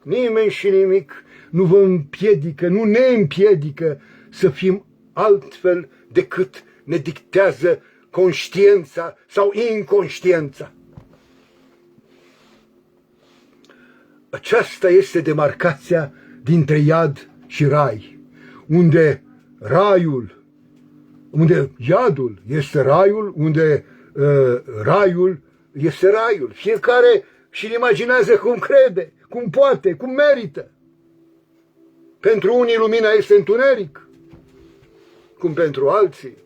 Nimeni și nimic nu vă împiedică, nu ne împiedică să fim altfel decât ne dictează conștiința sau inconștiența. Aceasta este demarcația dintre iad și rai, unde iadul este raiul, unde raiul este raiul. Fiecare și-l imaginează cum crede, cum poate, cum merită. Pentru unii lumina este întuneric, cum pentru alții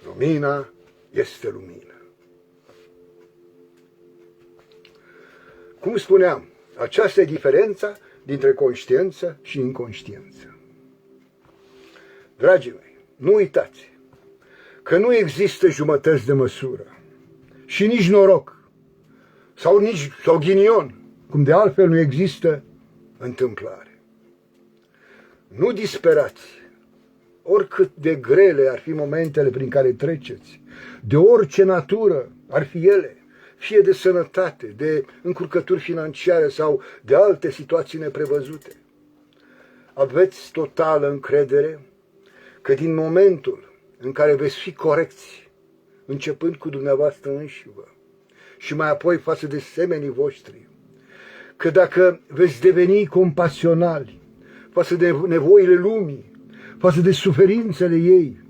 lumina este lumină. Cum spuneam, aceasta e diferența dintre conștiință și inconștiință. Dragii mei, nu uitați că nu există jumătăți de măsură și nici noroc sau ghinion, cum de altfel nu există întâmplare. Nu disperați, oricât de grele ar fi momentele prin care treceți, de orice natură ar fi ele, fie de sănătate, de încurcături financiare sau de alte situații neprevăzute. Aveți totală încredere că din momentul în care veți fi corecți, începând cu dumneavoastră înșivă și mai apoi față de semenii voștri, că dacă veți deveni compasionali față de nevoile lumii, față de suferințele ei,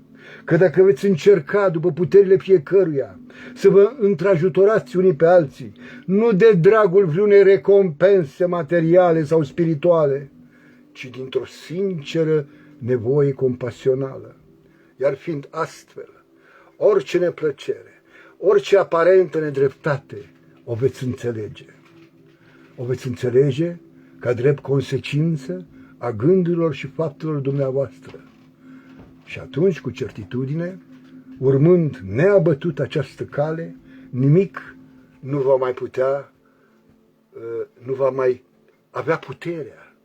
că dacă veți încerca după puterile fiecăruia să vă întrajutorați unii pe alții, nu de dragul vreunei recompense materiale sau spirituale, ci dintr-o sinceră nevoie compasională. Iar fiind astfel, orice neplăcere, orice aparentă nedreptate o veți înțelege. O veți înțelege ca drept consecință a gândurilor și faptelor dumneavoastră. Și atunci, cu certitudine, urmând neabătut această cale, nimic nu va mai avea puterea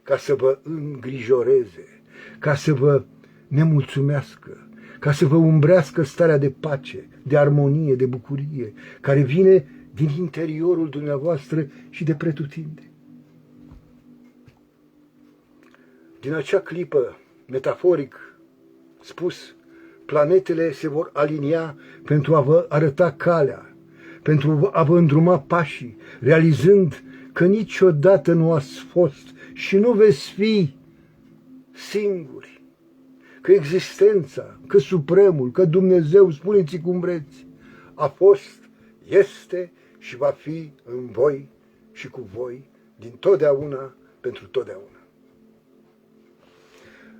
ca să vă îngrijoreze, ca să vă nemulțumească, ca să vă umbrească starea de pace, de armonie, de bucurie, care vine din interiorul dumneavoastră și de pretutindeni. Din acea clipă, metaforic spus, planetele se vor alinia pentru a vă arăta calea, pentru a vă îndruma pașii, realizând că niciodată nu ați fost și nu veți fi singuri, că existența, că Supremul, că Dumnezeu, spuneți cum vreți, a fost, este și va fi în voi și cu voi din totdeauna pentru totdeauna.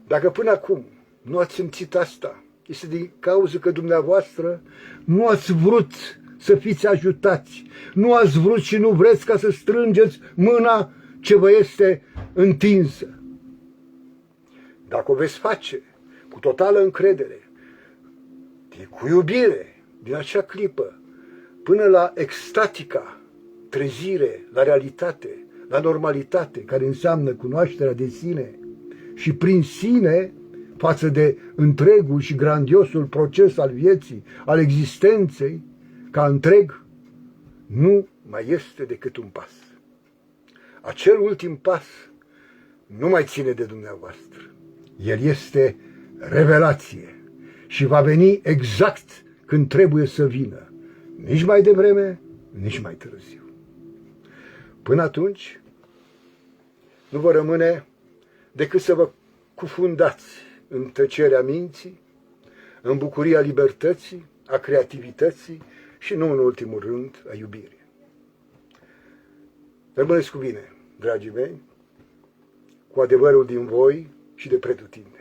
Dacă până acum nu ați simțit asta, este din cauza că dumneavoastră nu ați vrut să fiți ajutați, nu ați vrut și nu vreți ca să strângeți mâna ce vă este întinsă. Dacă o veți face cu totală încredere, cu iubire, din acea clipă, până la extatica trezire, la realitate, la normalitate, care înseamnă cunoașterea de sine și prin sine față de întregul și grandiosul proces al vieții, al existenței, ca întreg, nu mai este decât un pas. Acel ultim pas nu mai ține de dumneavoastră. El este revelație și va veni exact când trebuie să vină, nici mai devreme, nici mai târziu. Până atunci, nu vă rămâne decât să vă cufundați în tăcerea minții, în bucuria libertății, a creativității și, nu în ultimul rând, a iubirii. Rămâneți cu bine, dragii mei, cu adevărul din voi și de pretutindeni.